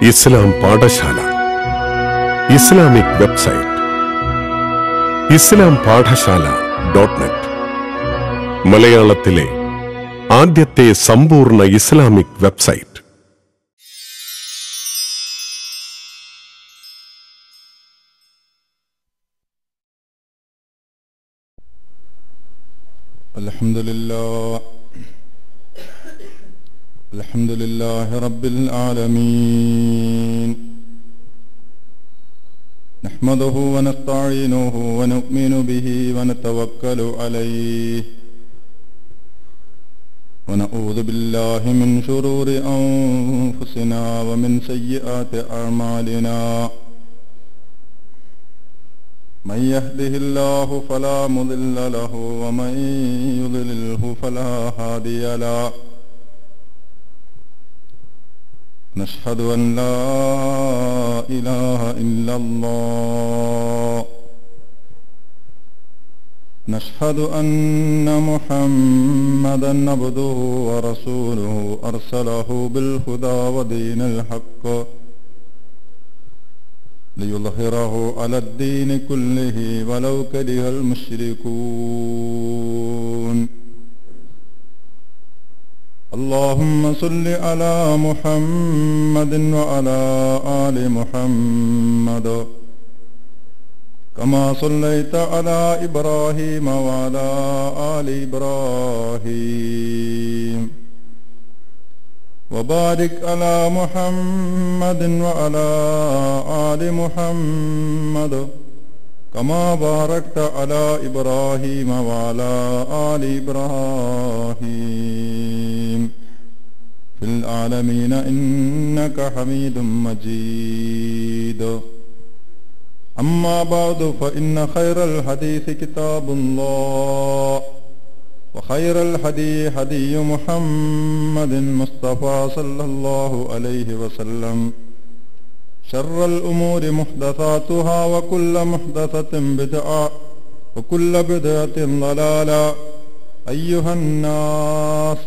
ഇസ്ലാം പാഠശാല Islamic website islampathashala.net മലയാളത്തിലെ ആദ്യത്തെ സമ്പൂർണ്ണ ഇസ്ലാമിക് വെബ്സൈറ്റ്. അൽഹംദുലില്ലാഹി റബ്ബിൽ ആലമീൻ നഹ്മദുഹു വനസ്തഈനുഹു വനുഅ്മിനു ബിഹി വനതവക്കലു അലൈഹി വനഊദു ബില്ലാഹി മിൻ ശുറൂരി അൻഫുസിനാ വമിൻ സയ്യിആതി അഅ്മാലിനാ മൻ യഹ്ദിഹില്ലാഹു ഫലാ മുദില്ല ലഹു വമൻ യുദ്ലിൽഹു ഫലാ ഹാദിയ ലഹു. نشهد أن لا إله إلا الله نشهد أن محمدا عبده ورسوله أرسله بالهدى ودين الحق ليظهره على الدين كله ولو كره المشركون. اللهم صل على محمد وعلى آل محمد كما صليت على إبراهيم وعلى آل إبراهيم وبارك على محمد وعلى آل محمد كما باركت على إبراهيم وعلى آل إبراهيم في العالمين إنك حميد مجيد. أما بعد فإن خير الحديث كتاب الله وخير الهدي هدي محمد مصطفى صلى الله عليه وسلم. شر الأمور محدثاتها وكل محدثة بدعة وكل بدعة ضلالة. أيها الناس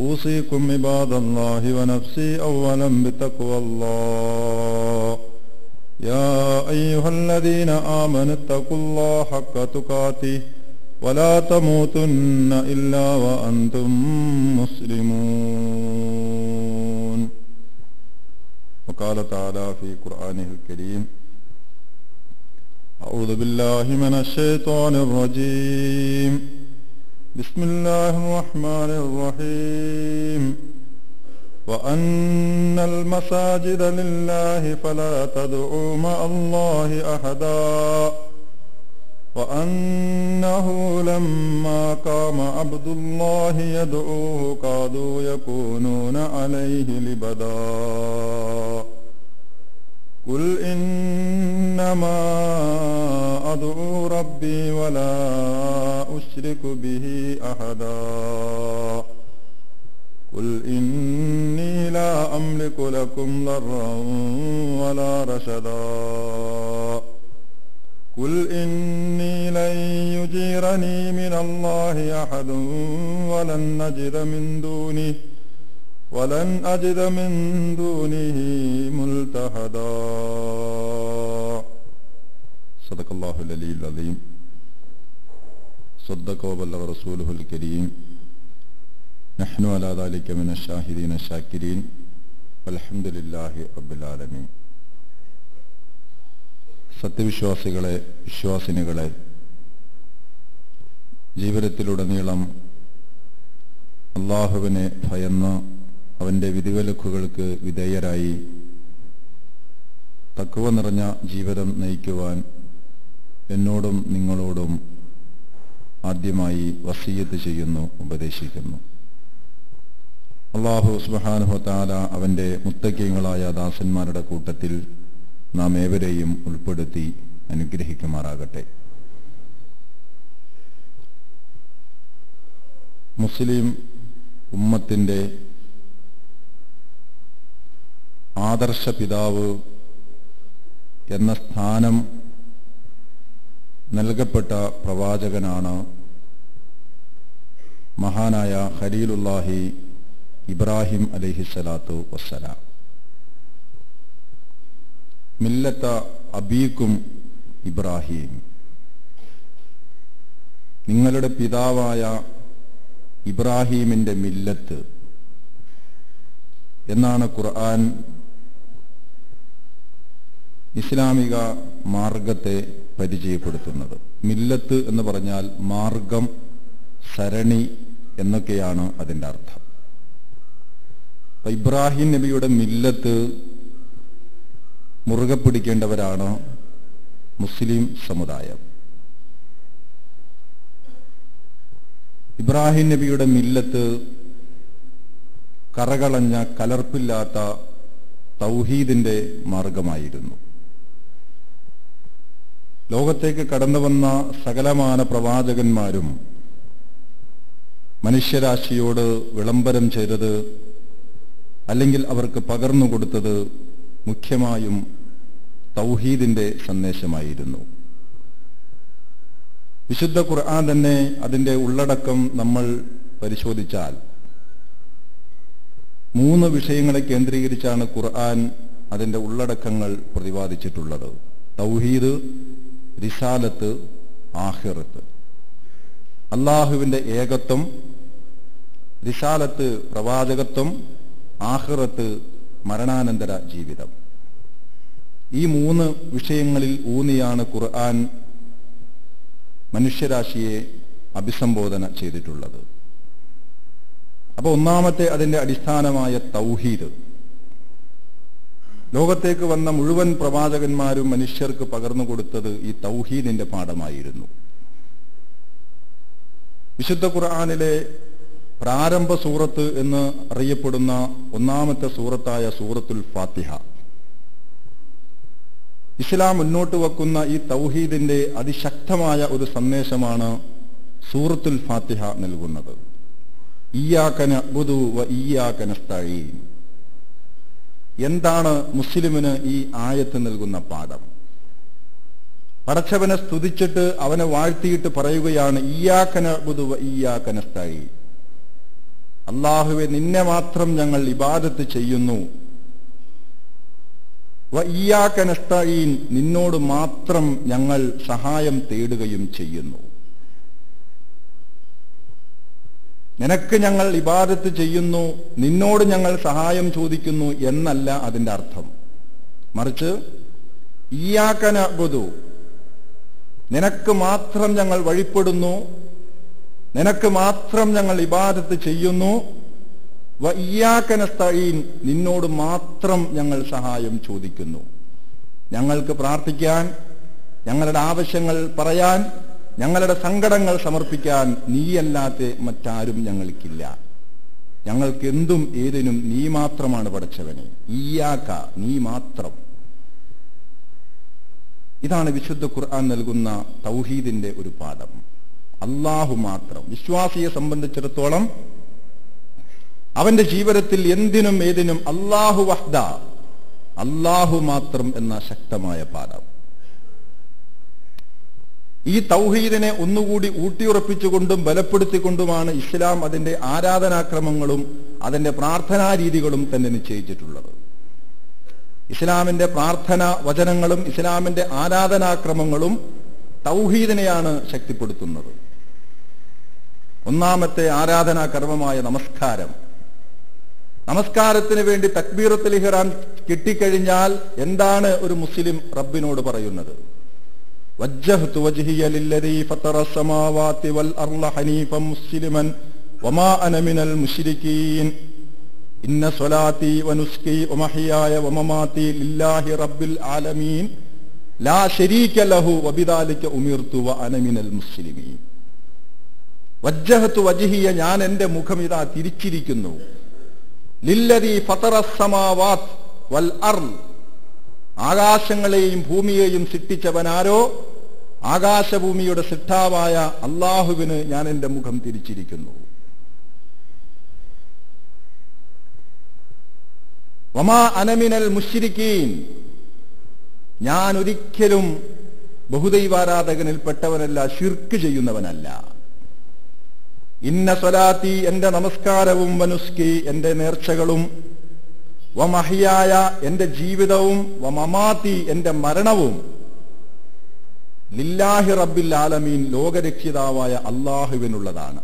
أوصيكم عباد الله ونفسي أولا بتقوى الله. يا أيها الذين آمنوا اتقوا الله حق تقاته ولا تموتن إلا وأنتم مسلمون. وقال تعالى في قرآنه الكريم أعوذ بالله من الشيطان الرجيم بسم الله الرحمن الرحيم وأن المساجد لله فلا تدعوا مع الله أحدا وأنه لما قام عبد الله يدعوه كادوا يكونون عليه لبدا. قل إنما أدعو ربي ولا أشرك به أحدا. قل إني لا أملك لكم ضرا ولا رشدا. قل إني لن يجيرني من الله أحد ولن أجد من دونه ملتحدا. صدق الله العلي العظيم. صدق وبلغ رسوله الكريم. نحن على ذلك من الشاهدين الشاكرين والحمد لله رب العالمين. സത്യവിശ്വാസികളെ, വിശ്വാസിനികളെ, ജീവിതത്തിലുടനീളം അള്ളാഹുവിനെ ഭയന്ന് അവൻ്റെ വിധിവിലക്കുകൾക്ക് വിധേയരായി തഖ്വ നിറഞ്ഞ ജീവിതം നയിക്കുവാൻ എന്നോടും നിങ്ങളോടും ആദ്യമായി വസിയ്യത്ത് ചെയ്യുന്നു, ഉപദേശിക്കുന്നു. അള്ളാഹു സുബ്ഹാനഹു വ തആല അവൻ്റെ മുത്തഖീങ്ങളായ ദാസന്മാരുടെ കൂട്ടത്തിൽ നാം ഏവരെയും ഉൾപ്പെടുത്തി അനുഗ്രഹിക്കുമാറാകട്ടെ. മുസ്ലിം ഉമ്മത്തിൻ്റെ ആദർശ പിതാവ് എന്ന സ്ഥാനം നൽകപ്പെട്ട പ്രവാചകനാണ് മഹാനായ ഖലീലുല്ലാഹി ഇബ്രാഹിം അലൈഹിസ്സലാത്തു വസ്സലാം. മില്ലത്ത അബീക്കും ഇബ്രാഹിം, നിങ്ങളുടെ പിതാവായ ഇബ്രാഹീമിന്റെ മില്ലത്ത് എന്നാണ് ഖുർആൻ ഇസ്ലാമിക മാർഗത്തെ പരിചയപ്പെടുത്തുന്നത്. മില്ലത്ത് എന്ന് പറഞ്ഞാൽ മാർഗം, സരണി എന്നൊക്കെയാണ് അതിൻ്റെ അർത്ഥം. അപ്പൊ ഇബ്രാഹിം നബിയുടെ മില്ലത്ത് മുറുകെ പിടിക്കേണ്ടവരാണ് മുസ്ലിം സമുദായം. ഇബ്രാഹിം നബിയുടെ മില്ലത്ത് കറകളഞ്ഞ, കലർപ്പില്ലാത്ത തൗഹീദിന്റെ മാർഗമായിരുന്നു. ലോകത്തേക്ക് കടന്നു വന്ന സകലമാന പ്രവാചകന്മാരും മനുഷ്യരാശിയോട് വിളംബരം ചെയ്തത്, അല്ലെങ്കിൽ അവർക്ക് പകർന്നു കൊടുത്തത് മുഖ്യമായും തൗഹീദിന്റെ സന്ദേശമായിരുന്നു. വിശുദ്ധ ഖുർആൻ തന്നെ അതിന്റെ ഉള്ളടക്കം നമ്മൾ പരിശോധിച്ചാൽ 3 വിഷയങ്ങളെ കേന്ദ്രീകരിച്ചാണ് ഖുർആൻ അതിന്റെ ഉള്ളടക്കങ്ങൾ പ്രതിപാദിച്ചിട്ടുള്ളത്: തൗഹീദ്, റിസാലത്ത്, ആഖിറത്ത്. അല്ലാഹുവിന്റെ ഏകത്വം, റിസാലത്ത് പ്രവാചകത്വം, ആഖിറത്ത് മരണാനന്തര ജീവിതം. ഈ 3 വിഷയങ്ങളിൽ ഊന്നിയാണ് ഖുർആൻ മനുഷ്യരാശിയെ അഭിസംബോധന ചെയ്തിട്ടുള്ളത്. അപ്പോൾ ഒന്നാമത്തെ അതിന്റെ അടിസ്ഥാനമായ തൗഹീദ്, ലോകത്തേക്ക് വന്ന മുഴുവൻ പ്രവാചകന്മാരും മനുഷ്യർക്ക് പകർന്നു കൊടുത്തത് ഈ തൗഹീദിന്റെ പാഠമായിരുന്നു. വിശുദ്ധ ഖുർആനിലെ പ്രാരംഭ സൂറത്ത് എന്ന് അറിയപ്പെടുന്ന ഒന്നാമത്തെ സൂറത്തായ സൂറത്തുൽ ഫാത്തിഹ, ഇസ്ലാം മുന്നോട്ട് വെക്കുന്ന ഈ തൗഹീദിന്റെ അതിശക്തമായ ഒരു സന്ദേശമാണ് സൂറത്തുൽ ഫാത്തിഹ നൽകുന്നത്. ഇയ്യാക നഅ്ബുദു വ ഇയ്യാക നസ്തഈൻ. എന്താണ് മുസ്ലിമിന് ഈ ആയത്ത് നൽകുന്ന പാഠം? പടച്ചവനെ സ്തുതിച്ചിട്ട് അവനെ വാഴ്ത്തിയിട്ട് പറയുകയാണ്, ഇയ്യാക നഅ്ബുദു വ ഇയ്യാക നസ്തഈൻ. അല്ലാഹുവേ, നിന്നെ മാത്രം ഞങ്ങൾ ഇബാദത്ത് ചെയ്യുന്നു. വ ഇയ്യാക നസ്തഈൻ, നിന്നോട് മാത്രം ഞങ്ങൾ സഹായം തേടുകയും ചെയ്യുന്നു. നിനക്ക് ഞങ്ങൾ ഇബാദത്ത് ചെയ്യുന്നു, നിന്നോട് ഞങ്ങൾ സഹായം ചോദിക്കുന്നു എന്നല്ല അതിന്റെ അർത്ഥം. മറിച്ച് ഇയ്യാക നഅ്ബുദു, നിനക്ക് മാത്രം ഞങ്ങൾ വഴിപ്പെടുന്നു, നിനക്ക് മാത്രം ഞങ്ങൾ ഇബാദത്ത് ചെയ്യുന്നു. വ ഇയ്യാക നസ്തഈൻ, നിന്നോട് മാത്രം ഞങ്ങൾ സഹായം ചോദിക്കുന്നു. ഞങ്ങൾക്ക് പ്രാർത്ഥിക്കാൻ, ഞങ്ങളുടെ ആവശ്യങ്ങൾ പറയാൻ, ഞങ്ങളുടെ സങ്കടങ്ങൾ സമർപ്പിക്കാൻ നീയല്ലാതെ മറ്റാരും ഞങ്ങൾക്കില്ല. ഞങ്ങൾക്ക് എന്തും ഏതിനും നീ മാത്രമാണ് പടച്ചവനെ. ഇയ്യാക, നീ മാത്രം. ഇതാണ് വിശുദ്ധ ഖുർആൻ നൽകുന്ന തൗഹീദിന്റെ ഒരു പാഠം. അല്ലാഹു മാത്രം. വിശ്വാസിയെ സംബന്ധിച്ചിടത്തോളം അവന്റെ ജീവിതത്തിൽ എന്തിനും ഏതിനും അല്ലാഹു വഹ്ദ, അല്ലാഹു മാത്രം എന്ന ശക്തമായ പാഠം. ഈ തൗഹീദിനെ ഒന്നുകൂടി ഊട്ടിയുറപ്പിച്ചുകൊണ്ടും ബലപ്പെടുത്തിക്കൊണ്ടുമാണ് ഇസ്ലാം അതിന്റെ ആരാധനാക്രമങ്ങളും അതിന്റെ പ്രാർത്ഥനാ രീതികളും തന്നെ നിശ്ചയിച്ചിട്ടുള്ളത്. ഇസ്ലാമിന്റെ പ്രാർത്ഥന വചനങ്ങളും ഇസ്ലാമിന്റെ ആരാധനാക്രമങ്ങളും തൗഹീദിനെയാണ് ശക്തിപ്പെടുത്തുന്നത്. ഒന്നാമത്തെ ആരാധനാകർമ്മമായ നമസ്കാരം. നമസ്കാരത്തിന് വേണ്ടി തക്ബീറത്തുൽ ഇഹ്റാം കിട്ടിക്കഴിഞ്ഞാൽ എന്താണ് ഒരു മുസ്ലിം റബ്ബിനോട് പറയുന്നത്? വജ്ജഹ്തു വജ്ഹിയ ലില്ലദീ ഫതറസ് സമാവാതി വൽ അർള ഹനീഫൻ മുസ്ലിമൻ വമാ അന മിനൽ മുശ്രികീൻ ഇന്ന സ്വലാത്തി വനുസ്കി വമഹ്യായ വമമാതി ലില്ലാഹി റബ്ബിൽ ആലമീൻ ലാ ശരീക ലഹു വബിദാലിക ഉമിർതു വഅന മിനൽ മുസ്ലിമീൻ. വജ്ജഹ്തു വജ്ഹിയ, ഞാൻ എന്റെ മുഖം ഇതാ തിരിച്ചിരിക്കുന്നു. ലില്ലദീ ഫതറസ് സമാവാത് വൽ അർൾ, ആകാശങ്ങളെയും ഭൂമിയെയും സൃഷ്ടിച്ചവനാരോ, ആകാശഭൂമിയുടെ സൃഷ്ടാവായ അല്ലാഹുവിന് ഞാൻ എന്റെ മുഖം തിരിച്ചിരിക്കുന്നു. വമാ അന മിനൽ മുശ്രികീൻ, ഞാൻ ഒരിക്കലും ബഹുദൈവാരാധകനിൽപ്പെട്ടവനല്ല, ശിർക്ക് ചെയ്യുന്നവനല്ല. ഇന്ന സ്വലാത്തി, എന്റെ നമസ്കാരവും, വനുസ്കി, എന്റെ നേർച്ചകളും, വമഹിയായ എന്റെ ജീവിതവും വമമാതി എന്റെ മരണവും ലില്ലാഹി റബ്ബിൽ ആലമീൻ ലോകരക്ഷിതാവായ അല്ലാഹുവിനുള്ളതാണ്.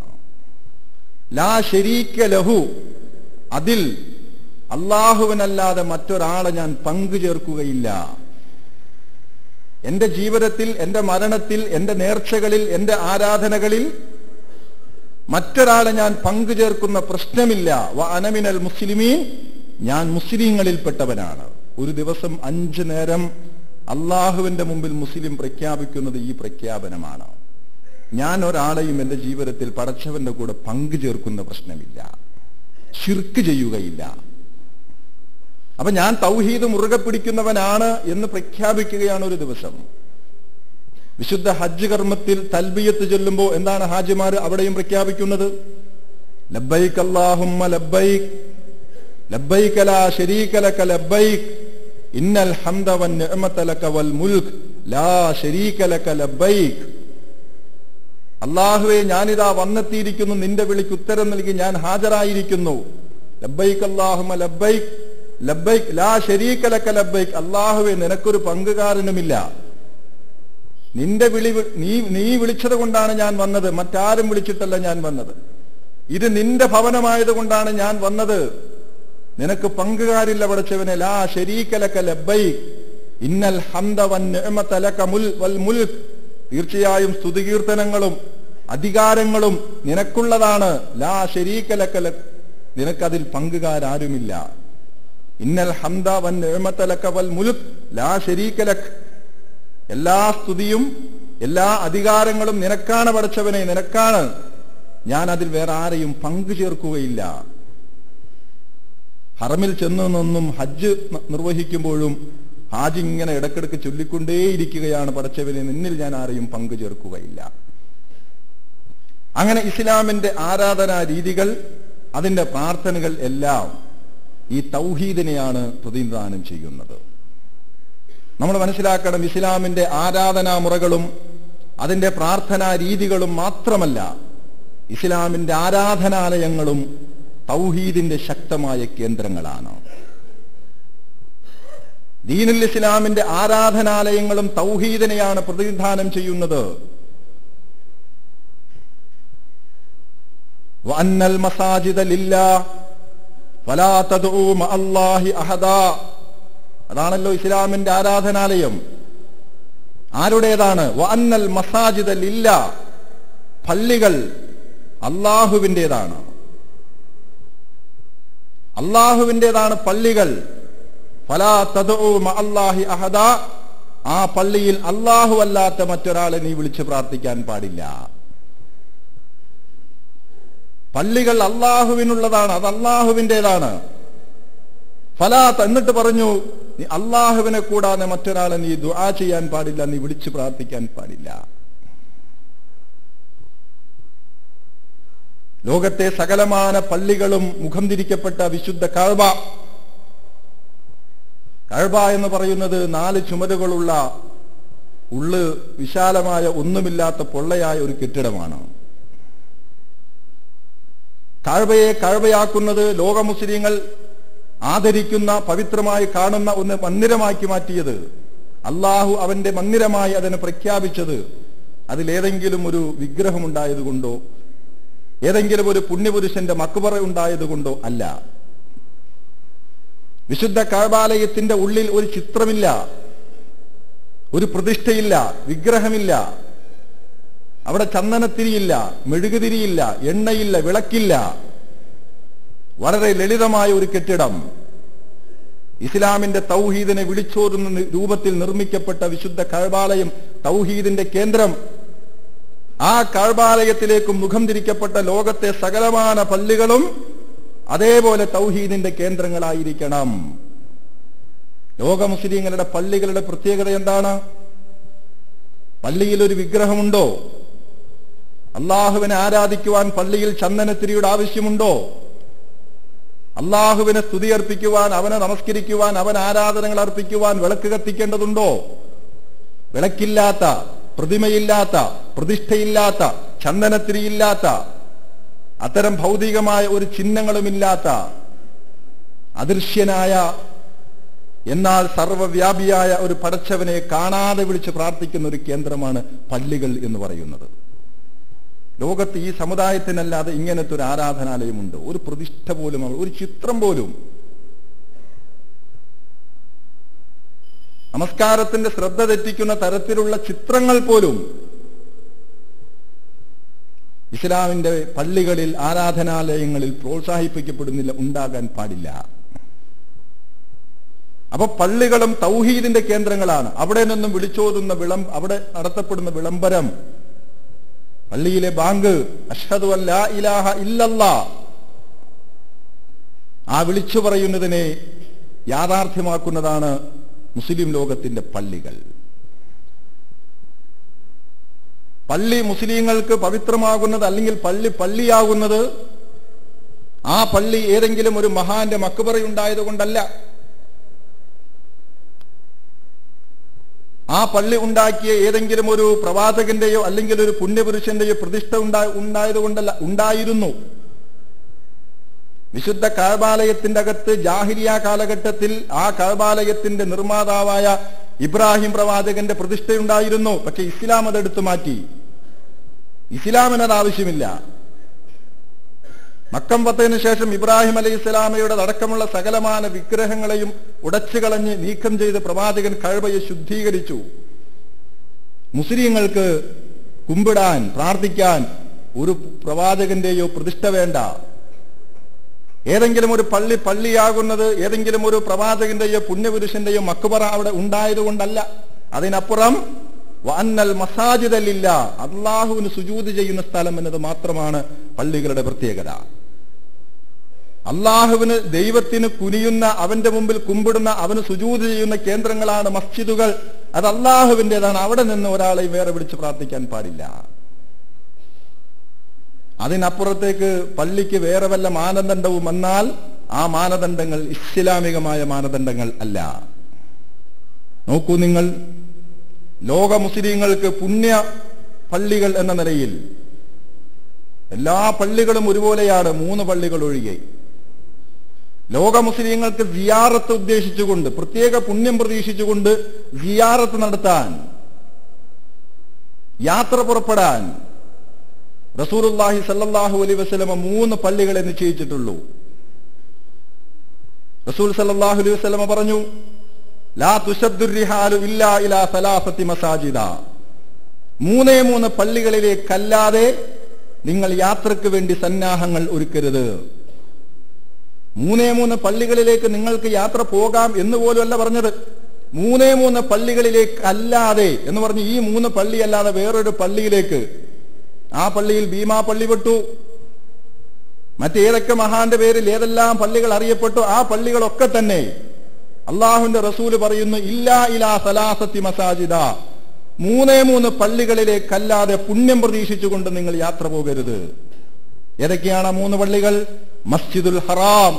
ലാ ശരീക ലഹു അതിൽ അല്ലാഹുവിനല്ലാതെ മറ്റൊരാളെ ഞാൻ പങ്കു ചേർക്കുകയില്ല. എന്റെ ജീവിതത്തിൽ, എന്റെ മരണത്തിൽ, എന്റെ നേർച്ചകളിൽ, എന്റെ ആരാധനകളിൽ മറ്റൊരാളെ ഞാൻ പങ്കു ചേർക്കുന്ന പ്രശ്നമില്ല. വ അനമിനൽ മുസ്ലിമീൻ ഞാൻ മുസ്ലിങ്ങളിൽപ്പെട്ടവനാണ്. ഒരു ദിവസം 5 നേരം അള്ളാഹുവിന്റെ മുമ്പിൽ മുസ്ലിം പ്രഖ്യാപിക്കുന്നത് ഈ പ്രഖ്യാപനമാണ്. ഞാൻ ഒരാളെയും എന്റെ ജീവിതത്തിൽ പടച്ചവന്റെ കൂടെ പങ്കു ചേർക്കുന്ന പ്രശ്നമില്ല, ശിർക്ക് ചെയ്യുകയില്ല. അപ്പൊ ഞാൻ തൗഹീദ് മുറുകെ പിടിക്കുന്നവനാണ് എന്ന് പ്രഖ്യാപിക്കുകയാണ് ഒരു ദിവസം. വിശുദ്ധ ഹജ്ജ് കർമ്മത്തിൽ തൽബിയത്ത് ചൊല്ലുമ്പോൾ എന്താണ് ഹാജിമാർ അവിടെയും പ്രഖ്യാപിക്കുന്നത്? ലബ്ബൈക് അല്ലാഹുമ്മ ലബ്ബൈക് ലബ്ബൈക ലാ ശരീക ലക ലബ്ബൈക് ഇന്നൽ ഹംദ വൻ നിഅമത ലക വൽ മുൽക് ലാ ശരീക ലക ലബ്ബൈക്. അല്ലാഹുവേ, ഞാനിതാ വന്നെത്തിയിരിക്കുന്നു, നിന്റെ വിളിക്ക് ഉത്തരം നൽകി ഞാൻ ഹാജരായിരിക്കുന്നു. ലബ്ബൈക് അല്ലാഹുമ്മ ലബ്ബൈക് ലബ്ബൈക് ലാ ശരീക ലക ലബ്ബൈക്. അല്ലാഹുവേ, നിനക്കൊരു പങ്കുകാരനുമില്ല. നിന്റെ വിളി നീ വിളിച്ചത് കൊണ്ടാണ് ഞാൻ വന്നത്, മറ്റാരും വിളിച്ചിട്ടല്ല ഞാൻ വന്നത്. ഇത് നിന്റെ ഭവനമായത് കൊണ്ടാണ് ഞാൻ വന്നത്. നിനക്ക് പങ്കുകാരില്ല പടച്ചവനെ. ലാ ശരീക ലക ലബ്ബൈക് ഇന്നൽ ഹംദ വൻ നിഅമത ലക വൽ മുൽക്. തീർച്ചയായും സ്തുതികീർത്തനങ്ങളും അധികാരങ്ങളും നിനക്കുള്ളതാണ്. ലാ ശരീക ലക നിനക്കതിൽ പങ്കുകാരാരുമില്ല. ഇന്നൽ ഹംദ വൻ നിഅമത ലക വൽ മുൽക് ലാ ശരീക ലക്. എല്ലാ സ്തുതിയും എല്ലാ അധികാരങ്ങളും നിനക്കാണ് പടച്ചവനെ, നിനക്കാണ്. ഞാൻ അതിൽ വേറെ ആരെയും പങ്കു ചേർക്കുകയില്ല. ഹറമിൽ ചെന്നു നിന്നും ഹജ്ജ് നിർവഹിക്കുമ്പോഴും ഹാജി ഇങ്ങനെ ഇടക്കിടക്ക് ചൊല്ലിക്കൊണ്ടേയിരിക്കുകയാണ്, പടച്ചവനെ, നിന്നിൽ ഞാൻ ആരെയും പങ്കു ചേർക്കുകയില്ല. അങ്ങനെ ഇസ്ലാമിന്റെ ആരാധനാ രീതികൾ, അതിന്റെ പ്രാർത്ഥനകൾ എല്ലാം ഈ തൗഹീദിനെയാണ് പ്രതിനിധാനം ചെയ്യുന്നത്. നമ്മൾ മനസ്സിലാക്കണം, ഇസ്ലാമിന്റെ ആരാധനാ മുറകളും അതിന്റെ പ്രാർത്ഥനാ രീതികളും മാത്രമല്ല, ഇസ്ലാമിന്റെ ആരാധനാലയങ്ങളും തൗഹീദിന്റെ ശക്തമായ കേന്ദ്രങ്ങളാണ്. ദീനുൽ ഇസ്ലാമിന്റെ ആരാധനാലയങ്ങളും തൗഹീദിനെയാണ് പ്രതിനിധാനം ചെയ്യുന്നത്. വഅന്നൽ മസാജിദ ലില്ലാഹ് ഫലാ തദ്ഉ മഅല്ലാഹി അഹദാ. അതാണല്ലോ ഇസ്ലാമിന്റെ ആരാധനാലയം. ആരുടേതാണ്? വഅന്നൽ മസാജിദ ലില്ലാഹ്, പള്ളികൾ അല്ലാഹുവിൻ്റെതാണ്. അല്ലാഹുവിൻ്റെതാണ് പള്ളികൾ. ഫലാ തദ്ഉ മഅല്ലാഹി അഹദാ, ആ പള്ളിയിൽ അല്ലാഹു അല്ലാത്ത മറ്റൊരാളെ നീ വിളിച്ച് പ്രാർത്ഥിക്കാൻ പാടില്ല. പള്ളികൾ അല്ലാഹുവിനുള്ളതാണ്, അത് അല്ലാഹുവിൻ്റെതാണ്. ഫലാത്ത് എന്നിട്ട് പറഞ്ഞു, നീ അല്ലാഹുവിനെ കൂടാതെ മറ്റൊരാളെ നീ ദുആ ചെയ്യാൻ പാടില്ല, നീ വിളിച്ചു പ്രാർത്ഥിക്കാൻ പാടില്ല. ലോകത്തെ സകലമാന പള്ളികളും മുഖം തിരിക്കപ്പെട്ട വിശുദ്ധ കഅബ. കഅബ എന്ന് പറയുന്നത് 4 ചുമരുകളുള്ള ഉള്ള് വിശാലമായ ഒന്നുമില്ലാത്ത പൊള്ളയായ ഒരു കെട്ടിടമാണ്. കഅബയെ കഅബയാക്കുന്നത് ലോക മുസ്ലിങ്ങൾ ആദരിക്കുന്ന, പവിത്രമായി കാണുന്ന ഒന്ന് മന്ദിരമാക്കി മാറ്റിയത്, അള്ളാഹു അവന്റെ മന്ദിരമായി അതിനെ പ്രഖ്യാപിച്ചത് അതിലേതെങ്കിലും ഒരു വിഗ്രഹമുണ്ടായതുകൊണ്ടോ ഏതെങ്കിലും ഒരു പുണ്യപുരുഷന്റെ മക്ബറ ഉണ്ടായതുകൊണ്ടോ അല്ല. വിശുദ്ധ കഅബാലയത്തിന്റെ ഉള്ളിൽ ഒരു ചിത്രമില്ല, ഒരു പ്രതിഷ്ഠയില്ല, വിഗ്രഹമില്ല. അവിടെ ചന്ദനത്തിരിയില്ല, മെഴുകുതിരിയില്ല, എണ്ണയില്ല, വിളക്കില്ല. വളരെ ലളിതമായ ഒരു കെട്ടിടം. ഇസ്ലാമിന്റെ തൗഹീദിനെ വിളിച്ചോതുന്ന രൂപത്തിൽ നിർമ്മിക്കപ്പെട്ട വിശുദ്ധ കഅബാലയം തൗഹീദിന്റെ കേന്ദ്രം. ആ കഅബാലയത്തിലേക്ക് മുഖം തിരിക്കപ്പെട്ട ലോകത്തെ സകലമാന പള്ളികളും അതേപോലെ തൗഹീദിന്റെ കേന്ദ്രങ്ങളായിരിക്കണം. ലോക മുസ്ലിങ്ങളുടെ പള്ളികളുടെ പ്രത്യേകത എന്താണ്? പള്ളിയിൽ ഒരു വിഗ്രഹമുണ്ടോ? അള്ളാഹുവിനെ ആരാധിക്കുവാൻ പള്ളിയിൽ ചന്ദനത്തിരിയുടെ ആവശ്യമുണ്ടോ? അള്ളാഹുവിനെ സ്തുതി അർപ്പിക്കുവാൻ, അവനെ നമസ്കരിക്കുവാൻ, അവൻ ആരാധനകൾ അർപ്പിക്കുവാൻ വിളക്ക് കത്തിക്കേണ്ടതുണ്ടോ? വിളക്കില്ലാത്ത, പ്രതിമയില്ലാത്ത, പ്രതിഷ്ഠയില്ലാത്ത, ചന്ദനത്തിരിയില്ലാത്ത, അത്തരം ഭൗതികമായ ഒരു ചിഹ്നങ്ങളുമില്ലാത്ത അദൃശ്യനായ എന്നാൽ സർവവ്യാപിയായ ഒരു പടച്ചവനെ കാണാതെ വിളിച്ച് പ്രാർത്ഥിക്കുന്ന ഒരു കേന്ദ്രമാണ് പള്ളികൾ എന്ന് പറയുന്നത്. ലോകത്ത് ഈ സമുദായത്തിനല്ലാതെ ഇങ്ങനത്തെ ഒരു ആരാധനാലയമുണ്ട്? ഒരു പ്രതിഷ്ഠ പോലും, ഒരു ചിത്രം പോലും, നമസ്കാരത്തിന്റെ ശ്രദ്ധ തെറ്റിക്കുന്ന തരത്തിലുള്ള ചിത്രങ്ങൾ പോലും ഇസ്ലാമിന്റെ പള്ളികളിൽ, ആരാധനാലയങ്ങളിൽ പ്രോത്സാഹിപ്പിക്കപ്പെടുന്നില്ല, ഉണ്ടാകാൻ പാടില്ല. അപ്പൊ പള്ളികളും തൗഹീദിന്റെ കേന്ദ്രങ്ങളാണ്. അവിടെ നിന്നും വിളിച്ചോതുന്ന അവിടെ നടത്തപ്പെടുന്ന വിളംബരം, പള്ളിയിലെ ബാങ്ക്, അഷ്ഹദു അൻ ലാ ഇലാഹ ഇല്ലല്ലാഹ്, ആ വിളിച്ചു പറയുന്നതിനെ യാഥാർത്ഥ്യമാക്കുന്നതാണ് മുസ്ലിം ലോകത്തിന്റെ പള്ളികൾ. പള്ളി മുസ്ലിങ്ങൾക്ക് പവിത്രമാകുന്നത്, അല്ലെങ്കിൽ പള്ളിയാകുന്നത് ആ പള്ളി ഏതെങ്കിലും ഒരു മഹാന്റെ മക്ബറയുണ്ടായത് കൊണ്ടല്ല. ആ പള്ളി ഉണ്ടാക്കിയ ഏതെങ്കിലും ഒരു പ്രവാചകന്റെയോ അല്ലെങ്കിൽ ഒരു പുണ്യപുരുഷന്റെയോ പ്രതിഷ്ഠ ഉണ്ടായത് കൊണ്ടല്ല, ഉണ്ടായിരുന്നു. വിശുദ്ധ കഅബാലയത്തിന്റെ അകത്ത് ജാഹിലിയ കാലഘട്ടത്തിൽ ആ കഅബാലയത്തിന്റെ നിർമ്മാതാവായ ഇബ്രാഹിം പ്രവാചകന്റെ പ്രതിഷ്ഠയുണ്ടായിരുന്നു. പക്ഷെ ഇസ്ലാം അതെടുത്തു മാറ്റി. ഇസ്ലാമിനത് ആവശ്യമില്ല. മക്കം ഫതഹിന് ശേഷം ഇബ്രാഹിം അലൈഹി സ്വലാമയുടെ അടക്കമുള്ള സകലമാന വിഗ്രഹങ്ങളെയും ഉടച്ചു കളഞ്ഞ് നീക്കം ചെയ്ത് പ്രവാചകൻ കഅബയെ ശുദ്ധീകരിച്ചു. മുസ്ലിങ്ങൾക്ക് കുമ്പിടാൻ, പ്രാർത്ഥിക്കാൻ ഒരു പ്രവാചകന്റെയോ പ്രതിഷ്ഠ വേണ്ട. ഏതെങ്കിലും ഒരു പള്ളിയാകുന്നത് ഏതെങ്കിലും ഒരു പ്രവാചകന്റെയോ പുണ്യപുരുഷന്റെയോ മക്ബറ അവിടെ ഉണ്ടായതുകൊണ്ടല്ല. അതിനപ്പുറം വഅന്നൽ മസാജിദ ലില്ലാഹ്, അല്ലാഹുവിന് സുജൂദ് ചെയ്യുന്ന സ്ഥലം എന്നത് മാത്രമാണ് പള്ളികളുടെ പ്രത്യേകത. അല്ലാഹുവിന്, ദൈവത്തിന് കുനിയുന്ന, അവന്റെ മുമ്പിൽ കുമ്പിടുന്ന, അവന് സുജൂദ് ചെയ്യുന്ന കേന്ദ്രങ്ങളാണ് മസ്ജിദുകൾ. അത് അല്ലാഹുവിൻ്റെതാണ്. അവിടെ നിന്ന് ഒരാളെയും വേറെ വിളിച്ച് പ്രാർത്ഥിക്കാൻ പാടില്ല. അതിനപ്പുറത്തേക്ക് പള്ളിക്ക് വേറെ വല്ല മാനദണ്ഡവും വന്നാൽ ആ മാനദണ്ഡങ്ങൾ ഇസ്ലാമികമായ മാനദണ്ഡങ്ങൾ അല്ല. നോക്കൂ നിങ്ങൾ, ലോക മുസ്ലിങ്ങൾക്ക് പുണ്യ പള്ളികൾ എന്ന നിലയിൽ എല്ലാ പള്ളികളും ഒരുപോലെയാണ്, 3 പള്ളികൾ ഒഴികെ. ലോക മുസ്ലിങ്ങൾക്ക് സിയാറത്ത് ഉദ്ദേശിച്ചുകൊണ്ട്, പ്രത്യേക പുണ്യം പ്രതീക്ഷിച്ചുകൊണ്ട് സിയാറത്ത് നടത്താൻ, യാത്ര പുറപ്പെടാൻ റസൂലുള്ളാഹി സല്ലല്ലാഹു അലൈഹി വസല്ലമ 3 പള്ളികളെ നിശ്ചയിച്ചിട്ടുള്ളൂ. റസൂൽ സല്ലല്ലാഹു അലൈഹി വസല്ലമ പറഞ്ഞു, ലാ തുശദ്ദു റിഹാലു ഇല്ലാ ഇലാ സലാസത്തി മസാജിദ, 3 പള്ളികളിലേക്കല്ലാതെ നിങ്ങൾ യാത്രക്ക് വേണ്ടി സന്നാഹങ്ങൾ ഒരുക്കരുത്. 3 പള്ളികളിലേക്ക് നിങ്ങൾക്ക് യാത്ര പോകാം എന്ന് പോലുമല്ല പറഞ്ഞത്. 3 പള്ളികളിലേക്ക് അല്ലാതെ എന്ന് പറഞ്ഞ് ഈ 3 പള്ളി അല്ലാതെ വേറൊരു പള്ളിയിലേക്ക്, ആ പള്ളിയിൽ ഭീമാ പള്ളി പെട്ടു, മറ്റേതൊക്കെ മഹാന്റെ പേരിൽ ഏതെല്ലാം പള്ളികൾ അറിയപ്പെട്ടു, ആ പള്ളികളൊക്കെ തന്നെ അള്ളാഹുവിന്റെ റസൂല് പറയുന്നു, ഇല്ലാ ഇലാ സലാസത്തി മസാജിദ, 3 പള്ളികളിലേക്കല്ലാതെ പുണ്യം പ്രതീക്ഷിച്ചുകൊണ്ട് നിങ്ങൾ യാത്ര പോകരുത്. ഏതൊക്കെയാണ് 3 പള്ളികൾ? മസ്ജിദുൽ ഹറാം,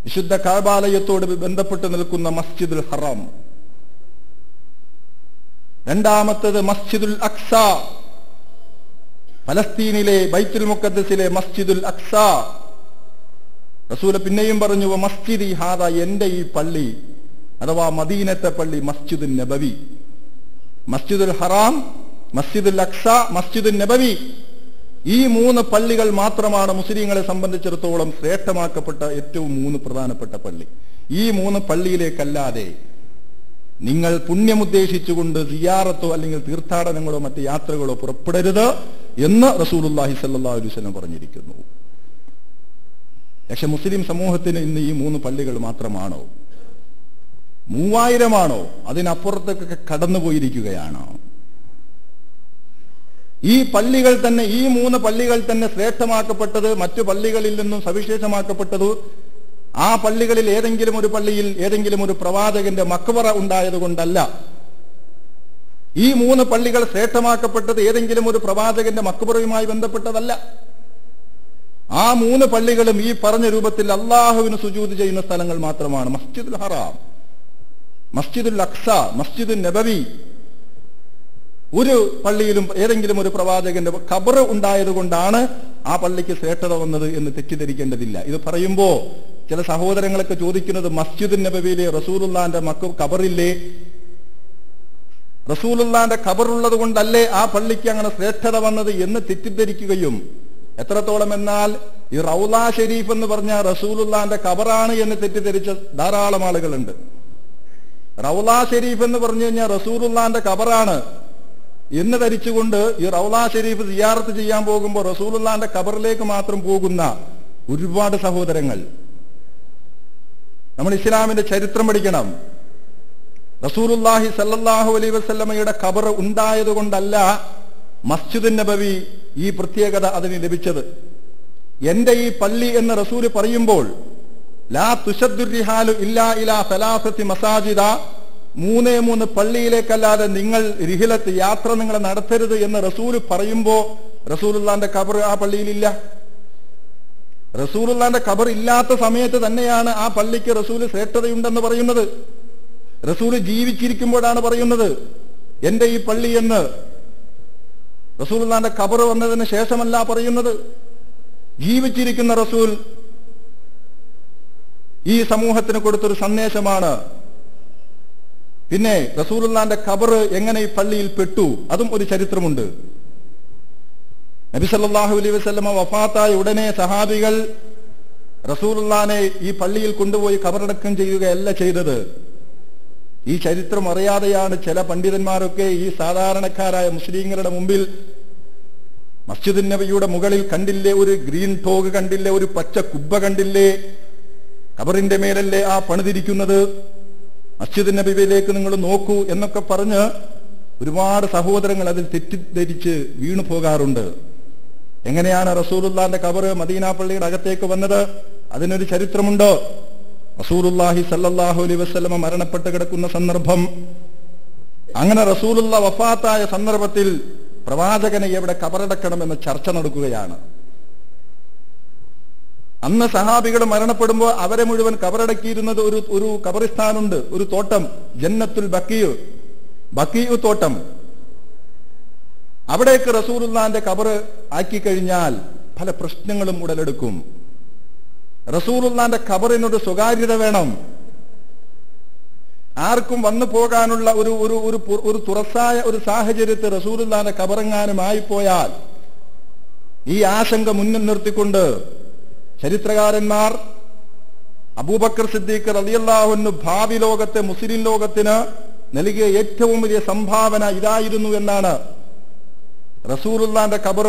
വിശുദ്ധ കഅബാലയത്തോട് ബന്ധപ്പെട്ട് നിൽക്കുന്ന മസ്ജിദുൽ ഹറാം. രണ്ടാമത്തേത് മസ്ജിദുൽ അഖ്സ, ഫലസ്തീനിലെ ബൈത്തുൽ മുഖദ്ദസിലെ മസ്ജിദുൽ അഖ്സ. റസൂൽ പിന്നെയും പറഞ്ഞു, മസ്ജിദി ഹാദ, എന്റെ ഈ പള്ളി അഥവാ മദീനത്തെ പള്ളി, മസ്ജിദുൽ നബവി. മസ്ജിദുൽ ഹറാം, മസ്ജിദുൽ അഖ്സ, മസ്ജിദുൽ നബവി, ഈ 3 പള്ളികൾ മാത്രമാണ് മുസ്ലിങ്ങളെ സംബന്ധിച്ചിടത്തോളം ശ്രേഷ്ഠമാക്കപ്പെട്ട ഏറ്റവും 3 പ്രധാനപ്പെട്ട പള്ളി. ഈ 3 പള്ളിയിലേക്കല്ലാതെ നിങ്ങൾ പുണ്യമുദ്ദേശിച്ചുകൊണ്ട് സിയാറത്തോ അല്ലെങ്കിൽ തീർത്ഥാടനങ്ങളോ മറ്റ് യാത്രകളോ പുറപ്പെടരുത് എന്ന് റസൂലുള്ളാഹി സ്വല്ലല്ലാഹു അലൈഹി വസല്ലം പറഞ്ഞിരിക്കുന്നു. പക്ഷെ മുസ്ലിം സമൂഹത്തിന് ഇന്ന് ഈ 3 പള്ളികൾ മാത്രമാണോ? 3000 ആണോ? അതിനപ്പുറത്തേക്കൊക്കെ കടന്നുപോയിരിക്കുകയാണോ? ഈ പള്ളികൾ തന്നെ, ഈ 3 പള്ളികൾ തന്നെ ശ്രേഷ്ഠമാക്കപ്പെട്ടത്, മറ്റു പള്ളികളിൽ നിന്നും സവിശേഷമാക്കപ്പെട്ടത് ആ പള്ളികളിൽ ഏതെങ്കിലും ഒരു പള്ളിയിൽ ഏതെങ്കിലും ഒരു പ്രവാചകന്റെ മക്ബറ ഉണ്ടായത് കൊണ്ടല്ല. ഈ 3 പള്ളികൾ ശ്രേഷ്ഠമാക്കപ്പെട്ടത് ഏതെങ്കിലും ഒരു പ്രവാചകന്റെ മക്ബറയുമായി ബന്ധപ്പെട്ടതല്ല. ആ 3 പള്ളികളും ഈ പറഞ്ഞ രൂപത്തിൽ അള്ളാഹുവിന് സുജൂദ് ചെയ്യുന്ന സ്ഥലങ്ങൾ മാത്രമാണ്. മസ്ജിദുൽ ഹറാം, മസ്ജിദുൽ അഖ്സ, മസ്ജിദുൽ നബവി. ഒരു പള്ളിയിലും ഏതെങ്കിലും ഒരു പ്രവാചകന്റെ ഖബർ ഉണ്ടായത് കൊണ്ടാണ് ആ പള്ളിക്ക് ശ്രേഷ്ഠത വന്നത് എന്ന് തെറ്റിദ്ധരിക്കേണ്ടതില്ല. ഇത് പറയുമ്പോ ചില സഹോദരങ്ങളൊക്കെ ചോദിക്കുന്നത് മസ്ജിദ് നബവിയിലെ റസൂലുള്ളാന്റെ ഖബറില്ലേ, റസൂലുള്ളാന്റെ ഖബറുള്ളത് കൊണ്ടല്ലേ ആ പള്ളിക്ക് അങ്ങനെ ശ്രേഷ്ഠത വന്നത് എന്ന് തെറ്റിദ്ധരിക്കുകയും, എത്രത്തോളം എന്നാൽ ഈ റൗള ഷരീഫ് എന്ന് പറഞ്ഞ റസൂലുള്ളാന്റെ ഖബറാണ് എന്ന് തെറ്റിദ്ധരിച്ച ധാരാളം ആളുകളുണ്ട്. റൗള ഷരീഫ് എന്ന് പറഞ്ഞു കഴിഞ്ഞാൽ റസൂലുള്ളാന്റെ ഖബറാണ് എന്ന് ധരിച്ചുകൊണ്ട് ഈ റൗള ഷരീഫ് സിയാറത്ത് ചെയ്യാൻ പോകുമ്പോൾ റസൂലുള്ളാന്റെ ഖബറിലേക്ക് മാത്രം പോകുന്ന ഒരുപാട് സഹോദരങ്ങൾ. നമ്മൾ ഇസ്ലാമിന്റെ ചരിത്രം പഠിക്കണം. റസൂലുള്ളാഹി സല്ലല്ലാഹു അലൈഹി വസല്ലമയുടെ ഖബർ ഉണ്ടായത് കൊണ്ടല്ല മസ്ജിദ് നബവി ഈ പ്രത്യേകത അതിന് ലഭിച്ചത്. എന്റെ ഈ പള്ളി എന്ന് റസൂല് പറയുമ്പോൾ ലാ തുശദ്ദു റിഹാലു ഇല്ലാ ഇലാ സലാസത്തി മസാജിദ, 3 പള്ളിയിലേക്കല്ലാതെ നിങ്ങൾ റിഹിലത്ത് യാത്ര നിങ്ങൾ നടത്തരുത് എന്ന് റസൂല് പറയുമ്പോ റസൂലുള്ളാന്റെ ഖബർ ആ പള്ളിയിലില്ല. റസൂലുള്ളാന്റെ ഖബർ ഇല്ലാത്ത സമയത്ത് തന്നെയാണ് ആ പള്ളിക്ക് റസൂല് ശ്രേഷ്ഠതയുണ്ടെന്ന് പറയുന്നത്. റസൂല് ജീവിച്ചിരിക്കുമ്പോഴാണ് പറയുന്നത് എന്റെ ഈ പള്ളി എന്ന്. റസൂലുള്ളാന്റെ ഖബർ വന്നതിന് ശേഷമല്ല പറയുന്നത്. ജീവിച്ചിരിക്കുന്ന റസൂൽ ഈ സമൂഹത്തിന് കൊടുത്തൊരു സന്ദേശമാണ്. പിന്നെ റസൂലുള്ളാന്റെ ഖബർ എങ്ങനെ ഈ പള്ളിയിൽ പെട്ടു, അതും ഒരു ചരിത്രമുണ്ട്. നബി സല്ലല്ലാഹു അലൈഹി വസല്ലമ വഫാത്തായ ഉടനെ സഹാബികൾ റസൂലുള്ളാനെ ഈ പള്ളിയിൽ കൊണ്ടുപോയി ഖബറടക്കം ചെയ്യുകയല്ല ചെയ്തത്. ഈ ചരിത്രം അറിയാതെയാണ് ചില പണ്ഡിതന്മാരൊക്കെ ഈ സാധാരണക്കാരായ മുസ്ലിങ്ങളുടെ മുമ്പിൽ മസ്ജിദ് നബിയുടെ മുകളിൽ കണ്ടില്ലേ ഒരു ഗ്രീൻ ടോഗ് കണ്ടില്ലേ, ഒരു പച്ച കുബ്ബ കണ്ടില്ലേ, ഖബറിന്റെ മേലല്ലേ ആ പണിതിരിക്കുന്നത്, മസ്ജിദ് നബിയിലേക്ക് നിങ്ങൾ നോക്കൂ എന്നൊക്കെ പറഞ്ഞ് ഒരുപാട് സഹോദരങ്ങൾ അതിൽ തെറ്റിദ്ധരിച്ച് വീണു പോകാറുണ്ട്. എങ്ങനെയാണ് റസൂലുള്ളാന്റെ ഖബർ മദീന പള്ളിയുടെ അകത്തേക്ക് വന്നത്? അതിനൊരു ചരിത്രമുണ്ട്. റസൂലുള്ളാഹി സല്ലല്ലാഹു അലൈഹി വസല്ലമ മരണപ്പെട്ട് കിടക്കുന്ന സന്ദർഭം, അങ്ങനെ റസൂലുള്ള വഫാത്തായ സന്ദർഭത്തിൽ പ്രവാചകനെ എവിടെ ഖബറടക്കണമെന്ന് ചർച്ച നടക്കുകയാണ്. അന്ന് സഹാബികൾ മരണപ്പെടുമ്പോൾ അവരെ മുഴുവൻ ഖബറടക്കിയിരുന്നത് ഒരു ഖബറിസ്ഥാനുണ്ട്, ഒരു തോട്ടം, ജന്നത്തുൽ ബഖീഉ തോട്ടം. അവിടേക്ക് റസൂലുള്ളാന്റെ ഖബർ ആക്കി കഴിഞ്ഞാൽ പല പ്രശ്നങ്ങളും ഉടലെടുക്കും. റസൂലുള്ളാന്റെ ഖബറിനൊരു സ്വകാര്യത വേണം. ആർക്കും വന്നു പോകാനുള്ള ഒരു തുറസായ ഒരു സാഹചര്യത്തിൽ റസൂലുള്ളാന്റെ ഖബറെങ്ങാനും ആയിപ്പോയാൽ ഈ ആശങ്ക മുന്നിൽ നിർത്തിക്കൊണ്ട് ചരിത്രകാരന്മാർ അബൂബക്കർ സിദ്ദീഖ് റളിയല്ലാഹു അൻഹു ഭാവി ലോകത്തെ മുസ്ലിം ലോകത്തിന് നൽകിയ ഏറ്റവും വലിയ സംഭാവന ഇതായിരുന്നു എന്നാണ്. റസൂലുള്ളാന്റെ ഖബർ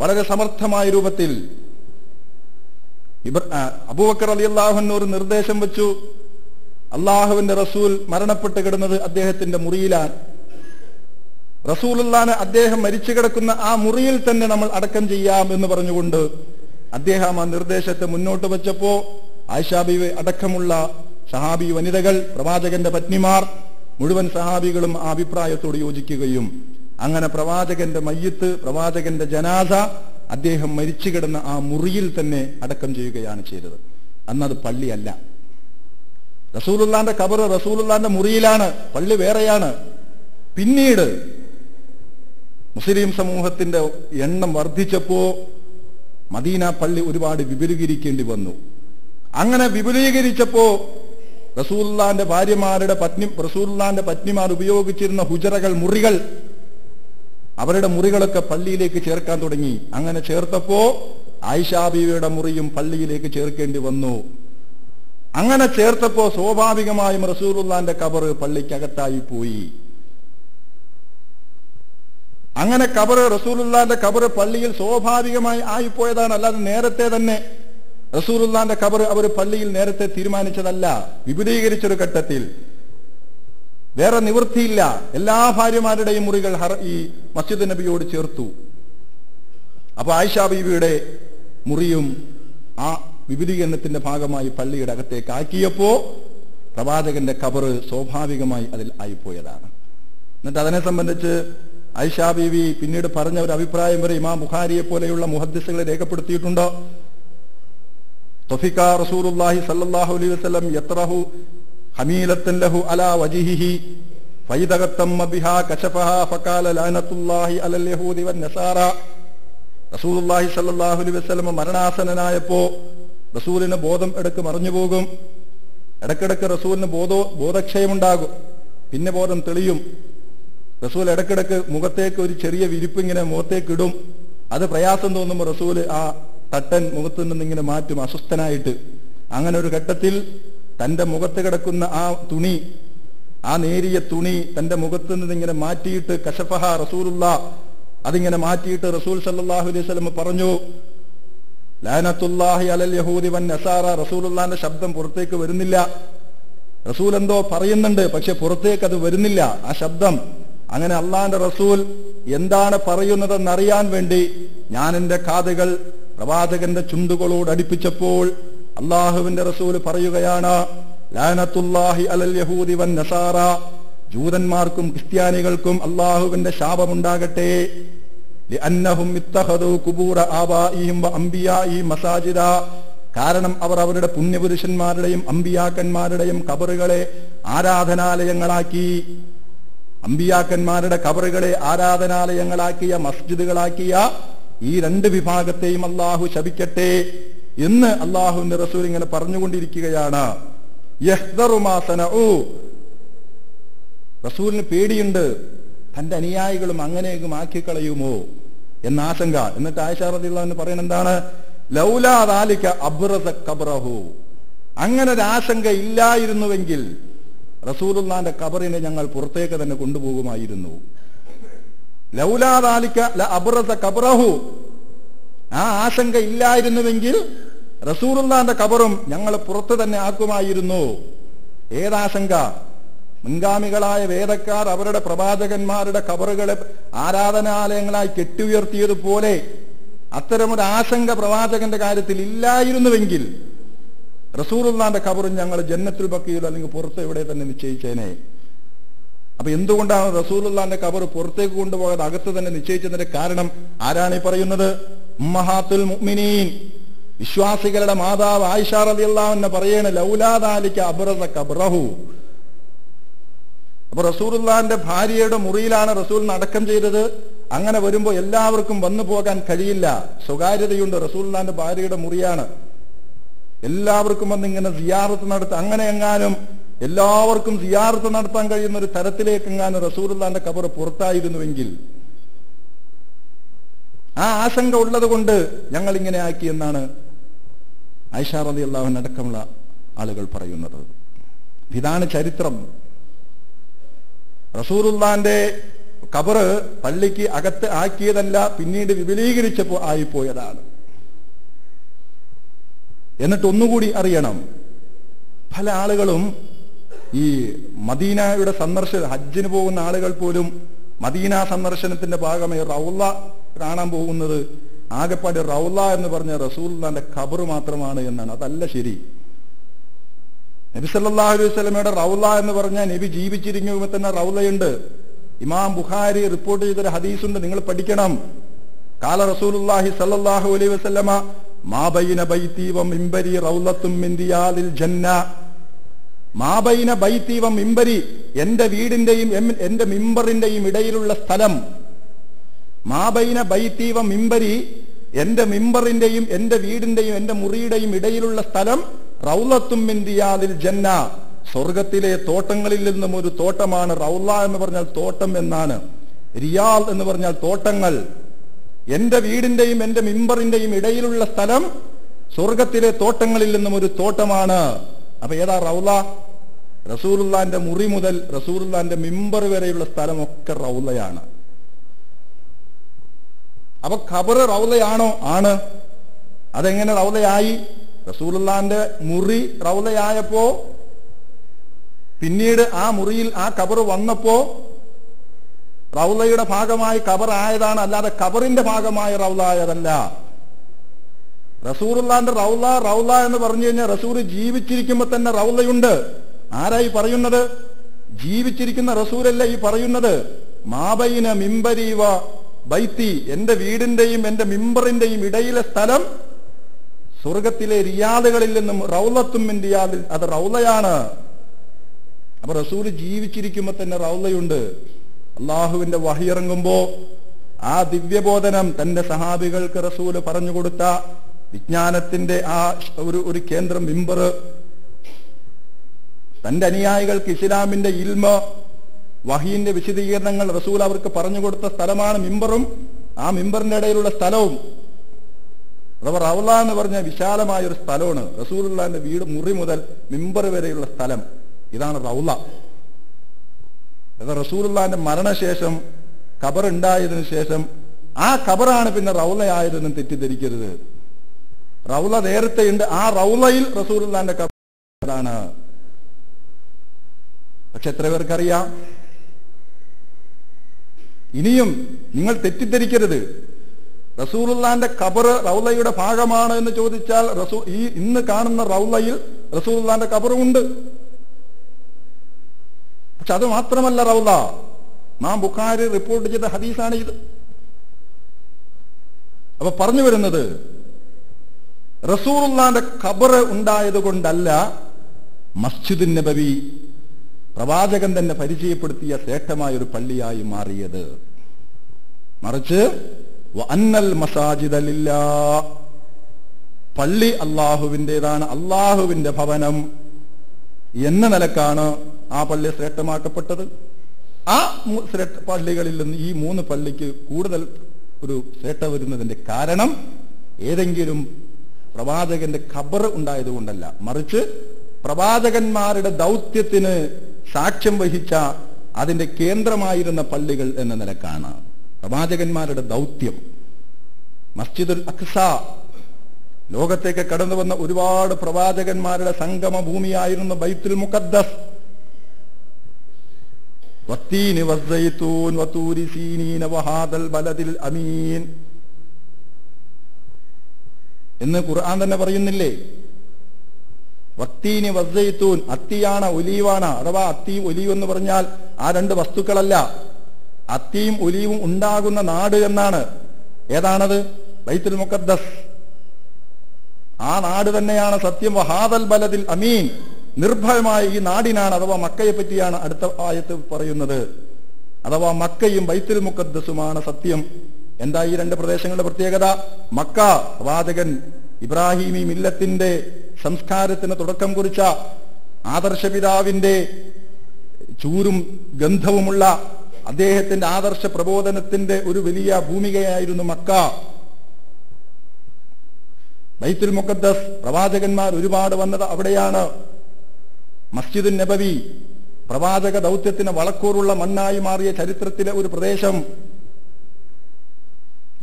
വളരെ സമർത്ഥമായ രൂപത്തിൽ അബൂബക്കർ റളിയല്ലാഹു അൻഹു ഒരു നിർദ്ദേശം വെച്ചു. അള്ളാഹുവിന്റെ റസൂൽ മരണപ്പെട്ട് കിടന്നത് അദ്ദേഹത്തിന്റെ മുറിയിലാണ്. റസൂലുള്ളാനെ അദ്ദേഹം മരിച്ചു കിടക്കുന്ന ആ മുറിയിൽ തന്നെ നമ്മൾ അടക്കം ചെയ്യാം എന്ന് പറഞ്ഞുകൊണ്ട് അദ്ദേഹം ആ നിർദ്ദേശത്തെ മുന്നോട്ട് വെച്ചപ്പോ ആയിഷാ ബീവി അടക്കമുള്ള സഹാബി വനിതകൾ, പ്രവാചകന്റെ പത്നിമാർ മുഴുവൻ സഹാബികളും ആ അഭിപ്രായത്തോട് യോജിക്കുകയും അങ്ങനെ പ്രവാചകന്റെ മയ്യിത്ത്, പ്രവാചകന്റെ ജനാസ അദ്ദേഹം മരിച്ചു കിടന്ന ആ മുറിയിൽ തന്നെ അടക്കം ചെയ്യുകയാണ് ചെയ്തത്. അന്നത് പള്ളിയല്ല. റസൂലുള്ളാന്റെ ഖബർ റസൂലുള്ളാന്റെ മുറിയിലാണ്, പള്ളി വേറെയാണ്. പിന്നീട് മുസ്ലിം സമൂഹത്തിന്റെ എണ്ണം വർദ്ധിച്ചപ്പോ മദീന പള്ളി ഒരുപാട് വിപുലീകരിക്കേണ്ടി വന്നു. അങ്ങനെ വിപുലീകരിച്ചപ്പോ റസൂലുള്ളാന്റെ റസൂലുള്ളാന്റെ പത്നിമാർ ഉപയോഗിച്ചിരുന്ന ഹുജറകൾ, മുറികൾ, അവരുടെ മുറികളൊക്കെ പള്ളിയിലേക്ക് ചേർക്കാൻ തുടങ്ങി. അങ്ങനെ ചേർത്തപ്പോ ആയിഷാ ബീവിയുടെ മുറിയും പള്ളിയിലേക്ക് ചേർക്കേണ്ടി വന്നു. അങ്ങനെ ചേർത്തപ്പോ സ്വാഭാവികമായും റസൂലുള്ളാന്റെ ഖബർ പള്ളിക്കകത്തായി പോയി. അങ്ങനെ റസൂലുള്ളാന്റെ ഖബർ പള്ളിയിൽ സ്വാഭാവികമായി ആയിപ്പോയതാണ്. അല്ലാതെ നേരത്തെ തന്നെ റസൂലുള്ളാന്റെ ഖബർ അവർ പള്ളിയിൽ നേരത്തെ തീരുമാനിച്ചതല്ല. വിപുലീകരിച്ചൊരു ഘട്ടത്തിൽ വേറെ നിവൃത്തിയില്ല, എല്ലാ ഭാര്യമാരുടെയും മുറികൾ ഈ മസ്ജിദ് നബിയോട് ചേർത്തു. അപ്പൊ ആയിഷാ ബീവിയുടെ മുറിയും ആ വിപുലീകരണത്തിന്റെ ഭാഗമായി പള്ളിയുടെ അകത്തേക്ക് ആക്കിയപ്പോ പ്രവാചകന്റെ ഖബർ സ്വാഭാവികമായി അതിൽ ആയിപ്പോയതാണ്. എന്നിട്ട് അതിനെ സംബന്ധിച്ച് ആയിഷാ ബീവി പിന്നീട് പറഞ്ഞ ഒരു അഭിപ്രായം വരെ ഇമാം ബുഖാരിയെ പോലെയുള്ള മുഹദ്ദിസുകളെ രേഖപ്പെടുത്തിയിട്ടുണ്ട്. തഫിക റസൂലുള്ളാഹി സ്വല്ലല്ലാഹു അലൈഹി വസല്ലം യത്രഹു ഹമീലത്തൻ ലഹു അലാ വജ്ഹിഹി ഫൈദഗത്തമ്മ ബിഹാ കശഫഹാ ഫഖാല ലഅനത്തുല്ലാഹി അലൽ യഹൂദി വൻ നസാറ. റസൂലുള്ളാഹി സ്വല്ലല്ലാഹു അലൈഹി വസല്ലം മരണാസന്നനായപ്പോ റസൂലിന് ബോധം ഇടക്ക് മറിഞ്ഞു പോകും, ഇടക്കിടക്ക് റസൂലിന് ബോധക്ഷയമുണ്ടാകും, പിന്നെ ബോധം തെളിയും. റസൂൽ ഇടക്കിടക്ക് മുഖത്തേക്ക് ഒരു ചെറിയ വിരിപ്പ് ഇങ്ങനെ മുഖത്തേക്ക് ഇടും. അത് പ്രയാസം തോന്നുമ്പോൾ റസൂല് ആ തട്ടൻ മുഖത്തു നിന്ന് ഇങ്ങനെ മാറ്റും അസ്വസ്ഥനായിട്ട്. അങ്ങനെ ഒരു ഘട്ടത്തിൽ തന്റെ മുഖത്ത് കിടക്കുന്ന ആ തുണി, ആ നേരിയ തുണി തന്റെ മുഖത്ത് നിന്ന് ഇങ്ങനെ മാറ്റിയിട്ട് കശഫഹ റസൂലുള്ള, അതിങ്ങനെ മാറ്റിയിട്ട് റസൂൽ സല്ലല്ലാഹു അലൈഹി വസല്ലം പറഞ്ഞു, ലഅനത്തുല്ലാഹി അലൽ യഹൂദി വൻ നസാറ. റസൂലുള്ളാന്റെ ശബ്ദം പുറത്തേക്ക് വരുന്നില്ല. റസൂൽ എന്തോ പറയുന്നുണ്ട്, പക്ഷെ പുറത്തേക്ക് അത് വരുന്നില്ല ആ ശബ്ദം. അങ്ങനെ അള്ളാന്റെ റസൂൽ എന്താണ് പറയുന്നതെന്നറിയാൻ വേണ്ടി ഞാൻ എന്റെ കാതുകൾ പ്രവാചകന്റെ ചുണ്ടുകളോട് അടുപ്പിച്ചപ്പോൾ അള്ളാഹുവിന്റെ റസൂൽ പറയുകയാണ്, ലഅനത്തുല്ലാഹി അലൽ യഹൂദി വൻ നസാറ, ജൂതന്മാർക്കും ക്രിസ്ത്യാനികൾക്കും അള്ളാഹുവിന്റെ ശാപമുണ്ടാകട്ടെ. ലിഅന്നഹും ഇത്തഖദൂ ഖുബൂറ ആബാഇഹിം വ അംബിയാഇഹിം മസാജിദ. കാരണം അവർ അവരുടെ പുണ്യപുരുഷന്മാരുടെയും അമ്പിയാക്കന്മാരുടെയും ഖബറുകളെ ആരാധനാലയങ്ങളാക്കി, അമ്പിയാക്കന്മാരുടെ ഖബറുകളെ ആരാധനാലയങ്ങളാക്കിയ, മസ്ജിദുകളാക്കിയ ഈ രണ്ട് വിഭാഗത്തെയും അള്ളാഹു ശപിക്കട്ടെ എന്ന് അള്ളാഹുവിന്റെ റസൂൽ ഇങ്ങനെ പറഞ്ഞുകൊണ്ടിരിക്കുകയാണ്. യഹ്ദറു മാ സനഉ. റസൂലിന് പേടിയുണ്ട്, തന്റെ അനുയായികളും അങ്ങനെയൊക്കെ ആക്കിക്കളയുമോ എന്ന ആശങ്ക. എന്നിട്ട് ആയിഷ റളിയല്ലാഹു അൻഹ പറയുന്നത് എന്താണ്? ലൗലാ ദാലിക അബ്റസ ഖബ്റഹു. അങ്ങനെ ഒരു ആശങ്ക ഇല്ലായിരുന്നുവെങ്കിൽ റസൂലുള്ളാന്റെ ഖബറിനെ ഞങ്ങൾ പുറത്തേക്ക് തന്നെ കൊണ്ടുപോകുമായിരുന്നു. ലൗലാ ദാലിക ലഅബ്റസ ഖബ്റഹു. ആ ആശങ്ക ഇല്ലായിരുന്നുവെങ്കിൽ റസൂലുള്ളാന്റെ ഖബറും ഞങ്ങൾ പുറത്ത് തന്നെ ആക്കുമായിരുന്നു. ഏതാശങ്ക? മുൻഗാമികളായ വേദക്കാർ അവരുടെ പ്രവാചകന്മാരുടെ ഖബറുകളെ ആരാധനാലയങ്ങളായി കെട്ടിയുയർത്തിയതുപോലെ അത്തരമൊരു ആശങ്ക പ്രവാചകന്റെ കാര്യത്തിൽ ഇല്ലായിരുന്നുവെങ്കിൽ റസൂലുള്ളാന്റെ ഖബറും ഞങ്ങൾ ജന്നത്തുൽ ബഖീൽ അല്ലെങ്കിൽ പുറത്ത് എവിടെ തന്നെ നിശ്ചയിച്ചേനെ. അപ്പൊ എന്തുകൊണ്ടാണ് റസൂലുള്ളാന്റെ ഖബർ പുറത്തേക്ക് കൊണ്ടുപോകാതെ അകത്ത് തന്നെ നിശ്ചയിച്ചതിന്റെ കാരണം ആരാണ് ഈ പറയുന്നത്? ഉമ്മഹാത്തുൽ മുഅ്മിനീൻ, വിശ്വാസികളുടെ മാതാവ് ആയിഷ റളിയല്ലാഹു അൻഹ പറയാണ്, ലൗലാ ദാലിക അബ്റസ ഖബ്റഹു. അപ്പൊ റസൂലുള്ളാന്റെ ഭാര്യയുടെ മുറിയിലാണ് റസൂലിനെ അടക്കം ചെയ്തത്. അങ്ങനെ വരുമ്പോ എല്ലാവർക്കും വന്നു പോകാൻ കഴിയില്ല, സ്വകാര്യതയുണ്ട്. റസൂലുള്ളാന്റെ ഭാര്യയുടെ മുറിയാണ്, എല്ലാവർക്കും വന്ന് ഇങ്ങനെ സിയാറത്ത് നടത്താം. അങ്ങനെ എങ്ങാനും എല്ലാവർക്കും സിയാറത്ത് നടത്താൻ കഴിയുന്ന ഒരു തരത്തിലേക്ക് എങ്ങാനും റസൂലുള്ളാന്റെ ഖബർ പുറത്തായിരുന്നുവെങ്കിൽ, ആ ആശങ്ക ഉള്ളത് കൊണ്ട് ഞങ്ങൾ ഇങ്ങനെ ആക്കി എന്നാണ് ആയിഷ റളിയല്ലാഹു അൻഹ അടക്കമുള്ള ആളുകൾ പറയുന്നത്. ഇതാണ് ചരിത്രം. റസൂലുള്ളാന്റെ ഖബർ പള്ളിക്ക് അകത്ത് ആക്കിയതല്ല, പിന്നീട് വിപുലീകരിച്ചപ്പോൾ ആയിപ്പോയതാണ്. എന്നിട്ട് ഒന്നുകൂടി അറിയണം, പല ആളുകളും ഈ മദീനയുടെ ഹജ്ജിന് പോകുന്ന ആളുകൾ പോലും മദീന സന്ദർശനത്തിന്റെ ഭാഗമായി റൗള കാണാൻ പോകുന്നത് ആകെപ്പാട് റൗള എന്ന് പറഞ്ഞ റസൂലുള്ളാന്റെ ഖബർ മാത്രമാണ് എന്നാണ്. അതല്ല ശരി. നബി സല്ലല്ലാഹു അലൈഹി വസല്ലമയുടെ റൗള എന്ന് പറഞ്ഞാൽ നബി ജീവിച്ചിരിക്കുമ്പോൾ തന്നെ റൗളയുണ്ട്. ഇമാം ബുഖാരി റിപ്പോർട്ട് ചെയ്തൊരു ഹദീസുണ്ട്, നിങ്ങൾ പഠിക്കണം. ഖാല റസൂലുള്ളാഹി സല്ലല്ലാഹു അലൈഹി വസല്ലമ മാ ബൈന ബൈതി വ മിംബരി റൗളത്തും മിൻ റിയാദിൽ ജന്ന. മാ ബൈന ബൈതി വ മിംബരി, എന്റെ വീടിന്റെയും എന്റെ മിമ്പറിന്റെയും ഇടയിലുള്ള സ്ഥലം. മാ ബൈന ബൈതി വ മിംബരി, എന്റെ മിമ്പറിന്റെയും എന്റെ വീടിന്റെയും എന്റെ മുറിയുടെയും ഇടയിലുള്ള സ്ഥലം റൗളത്തും മിൻ റിയാദിൽ ജന്ന, സ്വർഗത്തിലെ തോട്ടങ്ങളിൽ നിന്നും ഒരു തോട്ടമാണ്. റൗള എന്ന് പറഞ്ഞാൽ തോട്ടം എന്നാണ്, റിയാൽ എന്ന് പറഞ്ഞാൽ തോട്ടങ്ങൾ. എന്റെ വീടിന്റെയും എന്റെ മിമ്പറിന്റെയും ഇടയിലുള്ള സ്ഥലം സ്വർഗത്തിലെ തോട്ടങ്ങളിൽ നിന്നും ഒരു തോട്ടമാണ്. അപ്പൊ ഏതാ റൗള? റസൂലുള്ളാന്റെ മുറി മുതൽ റസൂലുള്ളാന്റെ മിമ്പർ വരെയുള്ള സ്ഥലമൊക്കെ റൗളയാണ്. അപ്പൊ ഖബർ റൗളയാണോ? ആണ്. അതെങ്ങനെ റൗളയായി? റസൂലുള്ളാന്റെ മുറി റൗളയായപ്പോ പിന്നീട് ആ മുറിയിൽ ആ ഖബർ വന്നപ്പോ റൗളയുടെ ഭാഗമായി ഖബർ ആയതാണ്, അല്ലാതെ ഖബറിന്റെ ഭാഗമായി റൗള ആയതല്ല. റസൂലുള്ളാന്റെ റൗള എന്ന് പറഞ്ഞു കഴിഞ്ഞാൽ റസൂൽ ജീവിച്ചിരിക്കുമ്പോ തന്നെ റൗളയുണ്ട്. ആരായി പറയുന്നത്? ജീവിച്ചിരിക്കുന്ന റസൂലല്ല ഈ പറയുന്നത്. മാബൈന മിമ്പരി വ ബൈത്തി, എന്റെ വീടിന്റെയും എന്റെ മിമ്പറിന്റെയും ഇടയിലെ സ്ഥലം സ്വർഗത്തിലെ റിയാദുകളിൽ നിന്നും റൗളത്തും മിൻ റിയാദിൽ, അത് റൗളയാണ്. അപ്പൊ റസൂൽ ജീവിച്ചിരിക്കുമ്പോ തന്നെ റൗളയുണ്ട്. അള്ളാഹുവിന്റെ വഹി ഇറങ്ങുമ്പോ ആ ദിവ്യബോധനം തന്റെ സഹാബികൾക്ക് റസൂല് പറഞ്ഞു കൊടുത്ത വിജ്ഞാനത്തിന്റെ ആ ഒരു കേന്ദ്രം മിമ്പർ, തന്റെ അനുയായികൾക്ക് ഇസ്ലാമിന്റെ ഇൽമ, വഹീന്റെ വിശദീകരണങ്ങൾ റസൂൽ അവർക്ക് പറഞ്ഞു കൊടുത്ത സ്ഥലമാണ് മിമ്പറും ആ മിമ്പറിന്റെ ഇടയിലുള്ള സ്ഥലവും. അഥവാ റൗള എന്ന് പറഞ്ഞ വിശാലമായ ഒരു സ്ഥലമാണ്. റസൂലുള്ളാഹിന്റെ വീട് മുറി മുതൽ മിമ്പർ വരെയുള്ള സ്ഥലം ഇതാണ് റൗള. അത് റസൂലുള്ളാഹിന്റെ മരണശേഷം ഖബർ ഉണ്ടായതിനു ശേഷം ആ ഖബറാണ് പിന്നെ റൗളയായതെന്നും തെറ്റിദ്ധരിക്കരുത്. റൗള നേരത്തെ ഉണ്ട്, ആ റൗളയിൽ റസൂലുള്ളാഹിന്റെ ഖബറാണ്. പക്ഷെ എത്ര പേർക്കറിയാം? ഇനിയും നിങ്ങൾ തെറ്റിദ്ധരിക്കരുത്. റസൂലുള്ളാഹിന്റെ ഖബർ റൗളയുടെ ഭാഗമാണ് എന്ന് ചോദിച്ചാൽ ഈ ഇന്ന് കാണുന്ന റൗളയിൽ റസൂലുള്ളാഹിന്റെ ഖബറുമുണ്ട്. പക്ഷെ അത് മാത്രമല്ല റൗള, ഇമാം ബുഖാരി റിപ്പോർട്ട് ചെയ്ത ഹദീസാണ് ഇത്. അപ്പൊ പറഞ്ഞു വരുന്നത്, റസൂലുള്ളാഹിന്റെ ഖബർ ഉണ്ടായത് കൊണ്ടല്ല മസ്ജിദുൻ നബവി പ്രവാചകൻ തന്നെ പരിചയപ്പെടുത്തിയ ശ്രേഷ്ഠമായ ഒരു പള്ളിയായി മാറിയത്. മറിച്ച് വഅന്നൽ മസാജിദ ലില്ലാഹ്, പള്ളി അള്ളാഹുവിൻ്റെതാണ്, അള്ളാഹുവിന്റെ ഭവനം എന്ന നിലക്കാണ് ആ പള്ളി ശ്രേഷ്ഠമാക്കപ്പെട്ടത്. ആ പള്ളികളിൽ നിന്ന് ഈ 3 പള്ളിക്ക് കൂടുതൽ ഒരു ശ്രേഷ്ഠ വരുന്നതിന്റെ കാരണം ഏതെങ്കിലും പ്രവാചകന്റെ ഖബർ ഉണ്ടായത് കൊണ്ടല്ല, മറിച്ച് പ്രവാചകന്മാരുടെ ദൗത്യത്തിന് സാക്ഷ്യം വഹിച്ച അതിന്റെ കേന്ദ്രമായിരുന്ന പള്ളികൾ എന്ന നിലക്കാണ്. പ്രവാചകന്മാരുടെ ദൗത്യം മസ്ജിദുൽ അഖ്സ, ലോകത്തേക്ക് കടന്നു വന്ന ഒരുപാട് പ്രവാചകന്മാരുടെ സംഗമ ഭൂമിയായിരുന്നു ബൈത്തുൽ മുഖദ്ദസ്. വത്തീനി വസ്സൈത്തൂൻ വതൂരി സീനീന വഹാദൽ ബലദിൽ അമീൻ എന്ന് ഖുർആൻ തന്നെ പറയുന്നില്ലേ? വത്തീനി വസ്സൈത്തൂൻ, അത്തിയാണ് ഒലീവാണ്. അഥവാ അത്തിയും ഒലീവ് എന്ന് പറഞ്ഞാൽ ആ 2 വസ്തുക്കളല്ല, അത്തിയും ഒലീവും ഉണ്ടാകുന്ന നാട് എന്നാണ്. ഏതാണത്? ബൈത്തുൽ മുഖദ്ദസ്. ആ നാട് തന്നെയാണ് സത്യം. വഹാദൽ ബലദിൽ അമീൻ, നിർഭയമായ ഈ നാടിനാണ്, അഥവാ മക്കയെ പറ്റിയാണ് അടുത്ത ആയത്ത് പറയുന്നത്. അഥവാ മക്കയും ബൈത്തുൽ മുഖദ്ദസുമാണ് സത്യം. എന്താ ഈ 2 പ്രദേശങ്ങളുടെ പ്രത്യേകത? മക്ക പ്രവാചകൻ ഇബ്രാഹിമി മില്ലത്തിന്റെ സംസ്കാരത്തിന് തുടക്കം കുറിച്ച ആദർശപിതാവിന്റെ ചൂരും ഗന്ധവുമുള്ള അദ്ദേഹത്തിന്റെ ആദർശ പ്രബോധനത്തിന്റെ ഒരു വലിയ ഭൂമികയായിരുന്നു മക്ക. ബൈത്തുൽ മുഖദ്ദസ് പ്രവാചകന്മാർ ഒരുപാട് വന്നത് അവിടെയാണ്. മസ്ജിദുൻ നബവി പ്രവാചക ദൗത്യത്തിന് വളക്കൂറുള്ള മണ്ണായി മാറിയ ചരിത്രത്തിലെ ഒരു പ്രദേശം.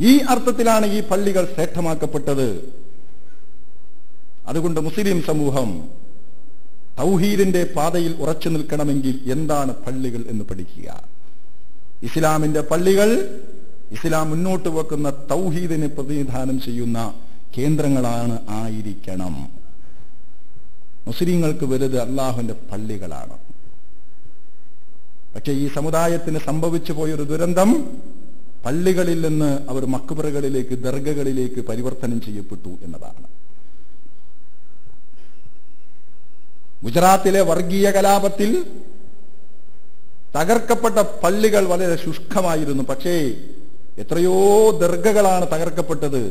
ഈ അർത്ഥത്തിലാണ് ഈ പള്ളികൾ ശ്രേഷ്ഠമാക്കപ്പെട്ടത്. അതുകൊണ്ട് മുസ്ലിം സമൂഹം തൗഹീദിന്റെ പാതയിൽ ഉറച്ചു നിൽക്കണമെങ്കിൽ എന്താണ് പള്ളികൾ എന്ന് പഠിക്കുക. ഇസ്ലാമിന്റെ പള്ളികൾ ഇസ്ലാം മുന്നോട്ട് വെക്കുന്ന തൗഹീദിനെ പ്രതിനിധാനം ചെയ്യുന്ന കേന്ദ്രങ്ങളാണ്, ആയിരിക്കണം. മുസ്ലിങ്ങൾക്ക് വലുത് അള്ളാഹുവിന്റെ പള്ളികളാണ്. പക്ഷെ ഈ സമുദായത്തിന് സംഭവിച്ചു പോയൊരു ദുരന്തം, പള്ളികളിൽ നിന്ന് അവർ മക്ബറകളിലേക്ക്, ദർഗകളിലേക്ക് പരിവർത്തനം ചെയ്യപ്പെട്ടു എന്നതാണ്. ഗുജറാത്തിലെ വർഗീയ കലാപത്തിൽ തകർക്കപ്പെട്ട പള്ളികൾ വളരെ ശുഷ്കമായിരുന്നു. പക്ഷേ എത്രയോ ദർഗകളാണ് തകർക്കപ്പെട്ടത്.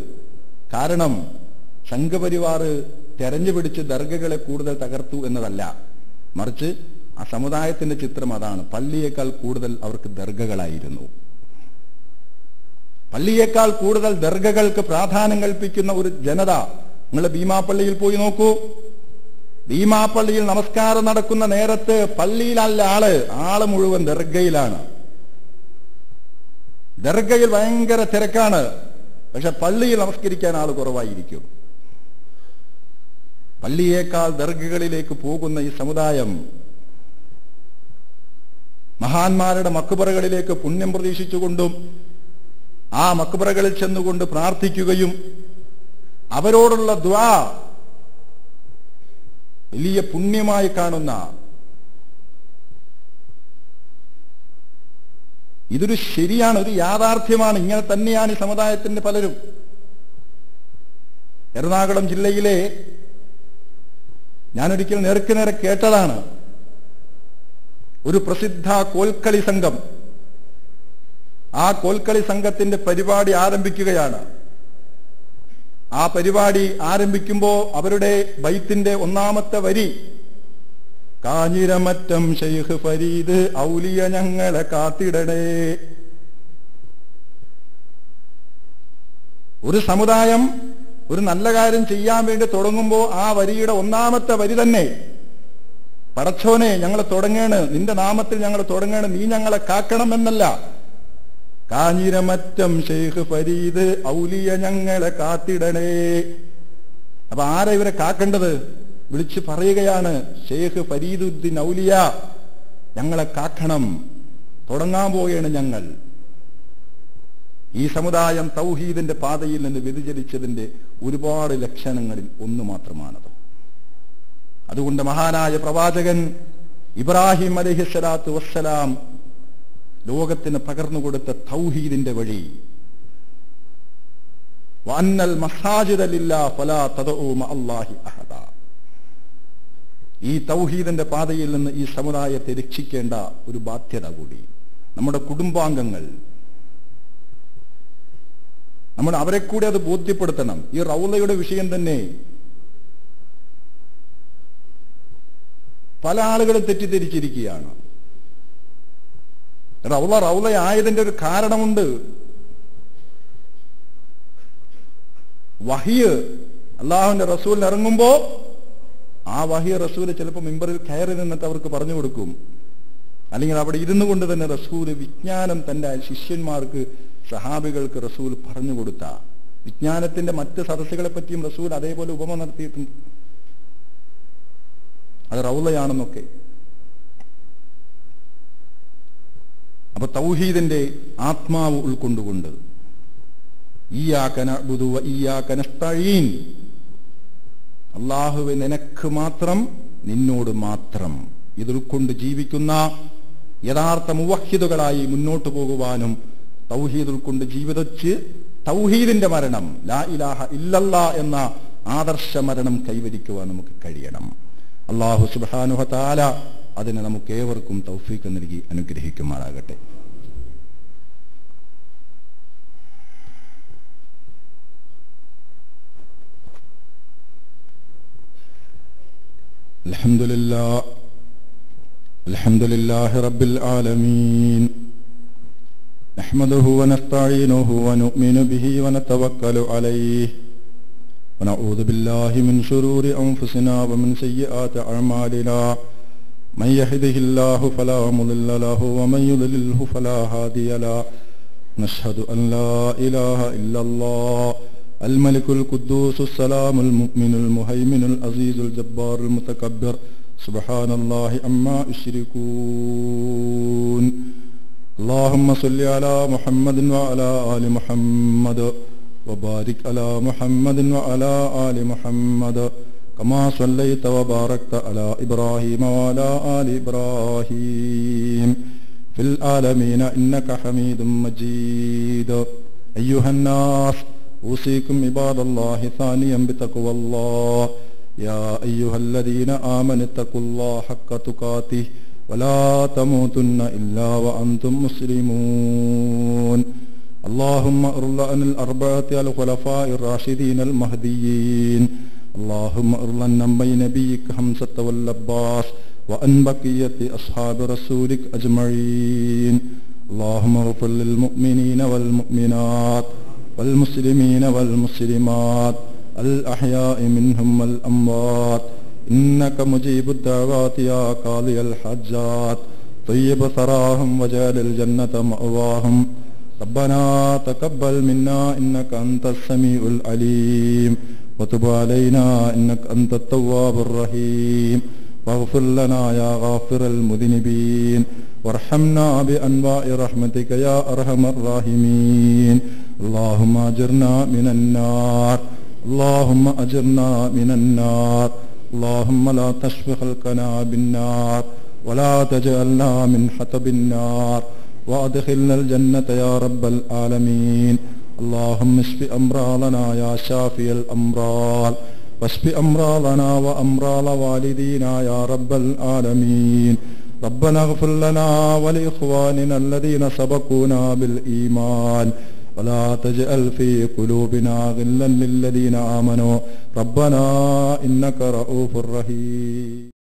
കാരണം സംഘപരിവാർ തെരഞ്ഞുപിടിച്ച് ദർഗകളെ കൂടുതൽ തകർത്തു എന്നതല്ല, മറിച്ച് ആ സമുദായത്തിന്റെ ചിത്രം അതാണ്. പള്ളിയേക്കാൾ കൂടുതൽ അവർക്ക് ദർഗകളായിരുന്നു. പള്ളിയേക്കാൾ കൂടുതൽ ദർഗകൾക്ക് പ്രാധാന്യം കൽപ്പിക്കുന്ന ഒരു ജനത. നിങ്ങൾ ഭീമാപ്പള്ളിയിൽ പോയി നോക്കൂ. ഭീമാപ്പള്ളിയിൽ നമസ്കാരം നടക്കുന്ന നേരത്ത് പള്ളിയിലല്ല ആള് മുഴുവൻ ദർഗയിലാണ്. ദർഗയിൽ ഭയങ്കര തിരക്കാണ്, പക്ഷെ പള്ളിയിൽ നമസ്കരിക്കാൻ ആൾ കുറവായിരിക്കും. പള്ളിയേക്കാൾ ദർഗകളിലേക്ക് പോകുന്ന ഈ സമുദായം മഹാന്മാരുടെ മക്ബറകളിലേക്ക് പുണ്യം പ്രതീക്ഷിച്ചുകൊണ്ടും ആ മക്ബറകളിൽ ചെന്നുകൊണ്ട് പ്രാർത്ഥിക്കുകയും അവരോടുള്ള ദുആ വലിയ പുണ്യമായി കാണുന്ന, ഇതൊരു ശരിയാണ്, ഒരു യാഥാർത്ഥ്യമാണ്. ഇങ്ങനെ തന്നെയാണ് ഈ സമുദായത്തിന്റെ പലരും. എറണാകുളം ജില്ലയിലെ ഞാനൊരിക്കൽ നേർക്കുനേരെ കേട്ടതാണ്. ഒരു പ്രസിദ്ധ കോൽക്കളി സംഘം, ആ കോൽക്കളി സംഘത്തിന്റെ പരിപാടി ആരംഭിക്കുകയാണ്. ആ പരിപാടി ആരംഭിക്കുമ്പോ അവരുടെ ബൈത്തിന്റെ ഒന്നാമത്തെ വരി, കാഞ്ഞിരമറ്റം ശൈഖ് ഫരീദ് ഔലിയ ഞങ്ങളെ കാത്തിടണേ. ഒരു സമുദായം ഒരു നല്ല കാര്യം ചെയ്യാൻ വേണ്ടി തുടങ്ങുമ്പോ ആ വരിയുടെ ഒന്നാമത്തെ വരി തന്നെ, പടച്ചോനെ ഞങ്ങളെ തുടങ്ങേണ്, നിന്റെ നാമത്തിൽ ഞങ്ങൾ തുടങ്ങേണ്, നീ ഞങ്ങളെ കാക്കണം എന്നല്ല. കാഞ്ഞിരമറ്റം ശൈഖ് ഫരീദ് ഔലിയ ഞങ്ങളെ കാത്തിടണേ. അപ്പൊ ആരാ ഇവരെ കാക്കേണ്ടത്? വിളിച്ചു പറയുകയാണ്, ശൈഖ് ഫരീദുദ്ദീൻ ഔലിയ ഞങ്ങളെ കാക്കണം, തുടങ്ങാൻ പോവുകയാണ് ഞങ്ങൾ. ഈ സമുദായം തൗഹീദിന്റെ പാതയിൽ നിന്ന് വ്യതിചലിച്ചതിന്റെ ഒരുപാട് ലക്ഷണങ്ങളിൽ ഒന്ന് മാത്രമാണത്. അതുകൊണ്ട് മഹാനായ പ്രവാചകൻ ഇബ്രാഹിം അലൈഹിസ്സലാത്തു വസ്സലാം ലോകത്തിന് പകർന്നുകൊടുത്ത തൗഹീദിന്റെ വഴി, വഅന്നൽ മസാജിദ ലില്ലാഹി ഫലാ തദഉ മഅല്ലാഹി അഹദ. ഈ തൗഹീദിന്റെ പാതയിൽ നിന്ന് ഈ സമുദായത്തെ രക്ഷിക്കേണ്ട ഒരു ബാധ്യത കൂടി നമ്മുടെ കുടുംബാംഗങ്ങൾ, നമ്മൾ അവരെ കൂടി അത് ബോധ്യപ്പെടുത്തണം. ഈ റൗളയുടെ വിഷയം തന്നെ പല ആളുകളും തെറ്റിദ്ധരിച്ചിരിക്കുകയാണ്. റൗളയായതിന്റെ ഒരു കാരണമുണ്ട്. വഹ്യ് അള്ളാഹുവിന്റെ റസൂലിന് ഇറങ്ങുമ്പോ ആ വഹ്യ് റസൂല് ചിലപ്പോൾ മിമ്പറിൽ കയറി നിന്നിട്ട് അവർക്ക് പറഞ്ഞു കൊടുക്കും, അല്ലെങ്കിൽ അവിടെ ഇരുന്നു കൊണ്ട് തന്നെ റസൂല് വിജ്ഞാനം തന്റെ ശിഷ്യന്മാർക്ക്, സഹാബികൾക്ക് റസൂൽ പറഞ്ഞു കൊടുത്ത വിജ്ഞാനത്തിന്റെ മറ്റ് സദസ്സുകളെ പറ്റിയും റസൂൽ അതേപോലെ ഉപമ നടത്തിയിട്ടുണ്ട്. അത് റൗളയാണെന്നൊക്കെ. അപ്പൊ തൗഹീദിന്റെ ആത്മാവ് ഉൾക്കൊണ്ടുകൊണ്ട് ഇയ്യാക നഅ്ബുദു വ ഇയ്യാക നസ്തഈൻ, അല്ലാഹുവേ നിനക്ക് മാത്രം, നിന്നോട് മാത്രം, ഇത് ഉൾക്കൊണ്ട് ജീവിക്കുന്ന യഥാർത്ഥ മുവഹ്ഹിദുകളായി മുന്നോട്ട് പോകുവാനും തൗഹീദ് ഉൾക്കൊണ്ട് ജീവിതച്ച് തൗഹീദിന്റെ മരണം, ലാ ഇലാഹ ഇല്ലല്ലാ എന്ന ആദർശ മരണം കൈവരിക്കുവാൻ നമുക്ക് കഴിയണം. അല്ലാഹു സുബ്ഹാനഹു വ തആല അതിന് നമുക്ക് ഏവർക്കും തൗഫീഖ് നൽകി അനുഗ്രഹിക്കുമാറാകട്ടെ. അൽഹംദുലില്ലാഹി റബ്ബിൽ ആലമീൻ. നഹ്മദുഹു വനസ്തഈനുഹു വനുഅ്മിനു ബിഹി വനതവക്കലു അലൈഹി വനഊദു ബില്ലാഹി മിൻ ശുറൂരി അൻഫുസിനാ വമിൻ സയ്യിആതി അഅ്മാലിനാ. من يهده الله فلا مضل له ومن يضلله فلا هادي له. نشهد أن لا إله إلا الله الملك القدوس السلام المؤمن المهيمن العزيز الجبار المتكبر سبحان الله عما يشركون. اللهم صل على محمد وعلى آل محمد وبارك على محمد وعلى آل محمد كما صليت وباركت على إبراهيم وعلى آل إبراهيم في العالمين إنك حميد مجيد. أيها الناس أوصيكم عباد الله ثانيا بتقوى الله. يا أيها الذين آمنوا اتقوا الله حق تقاته ولا تموتن إلا وأنتم مسلمون. اللهم ارض عن الأربعة الخلفاء الراشدين المهديين. اللهم ارض عن نبيك حمزة والعباس وعن بقية أصحاب رسولك أجمعين. اللهم اغفر للمؤمنين والمؤمنات والمسلمين والمسلمات الأحياء منهم والأموات إنك مجيب الدعوات يا قاضي الحاجات. طيب ثراهم وجعل الجنة مأواهم. ربنا تقبل منا إنك أنت السميع العليم وتب علينا إنك أنت التواب الرحيم. واغفر لنا يا غافر المذنبين وارحمنا بأنواع رحمتك يا أرحم الراحمين. اللهم أجرنا من النار. اللهم أجرنا من النار. اللهم لا تشف خلقنا بالنار ولا تجعلنا من حطب النار وأدخلنا الجنة يا رب العالمين. اللهم اشف أمراضنا يا شافي الأمراض واشف أمراضنا وأمراض والدينا يا رب العالمين. ربنا اغفر لنا ولإخواننا الذين سبقونا بالإيمان. ولا تجعل في قلوبنا غلا للذين آمنوا ربنا إنك رؤوف رحيم.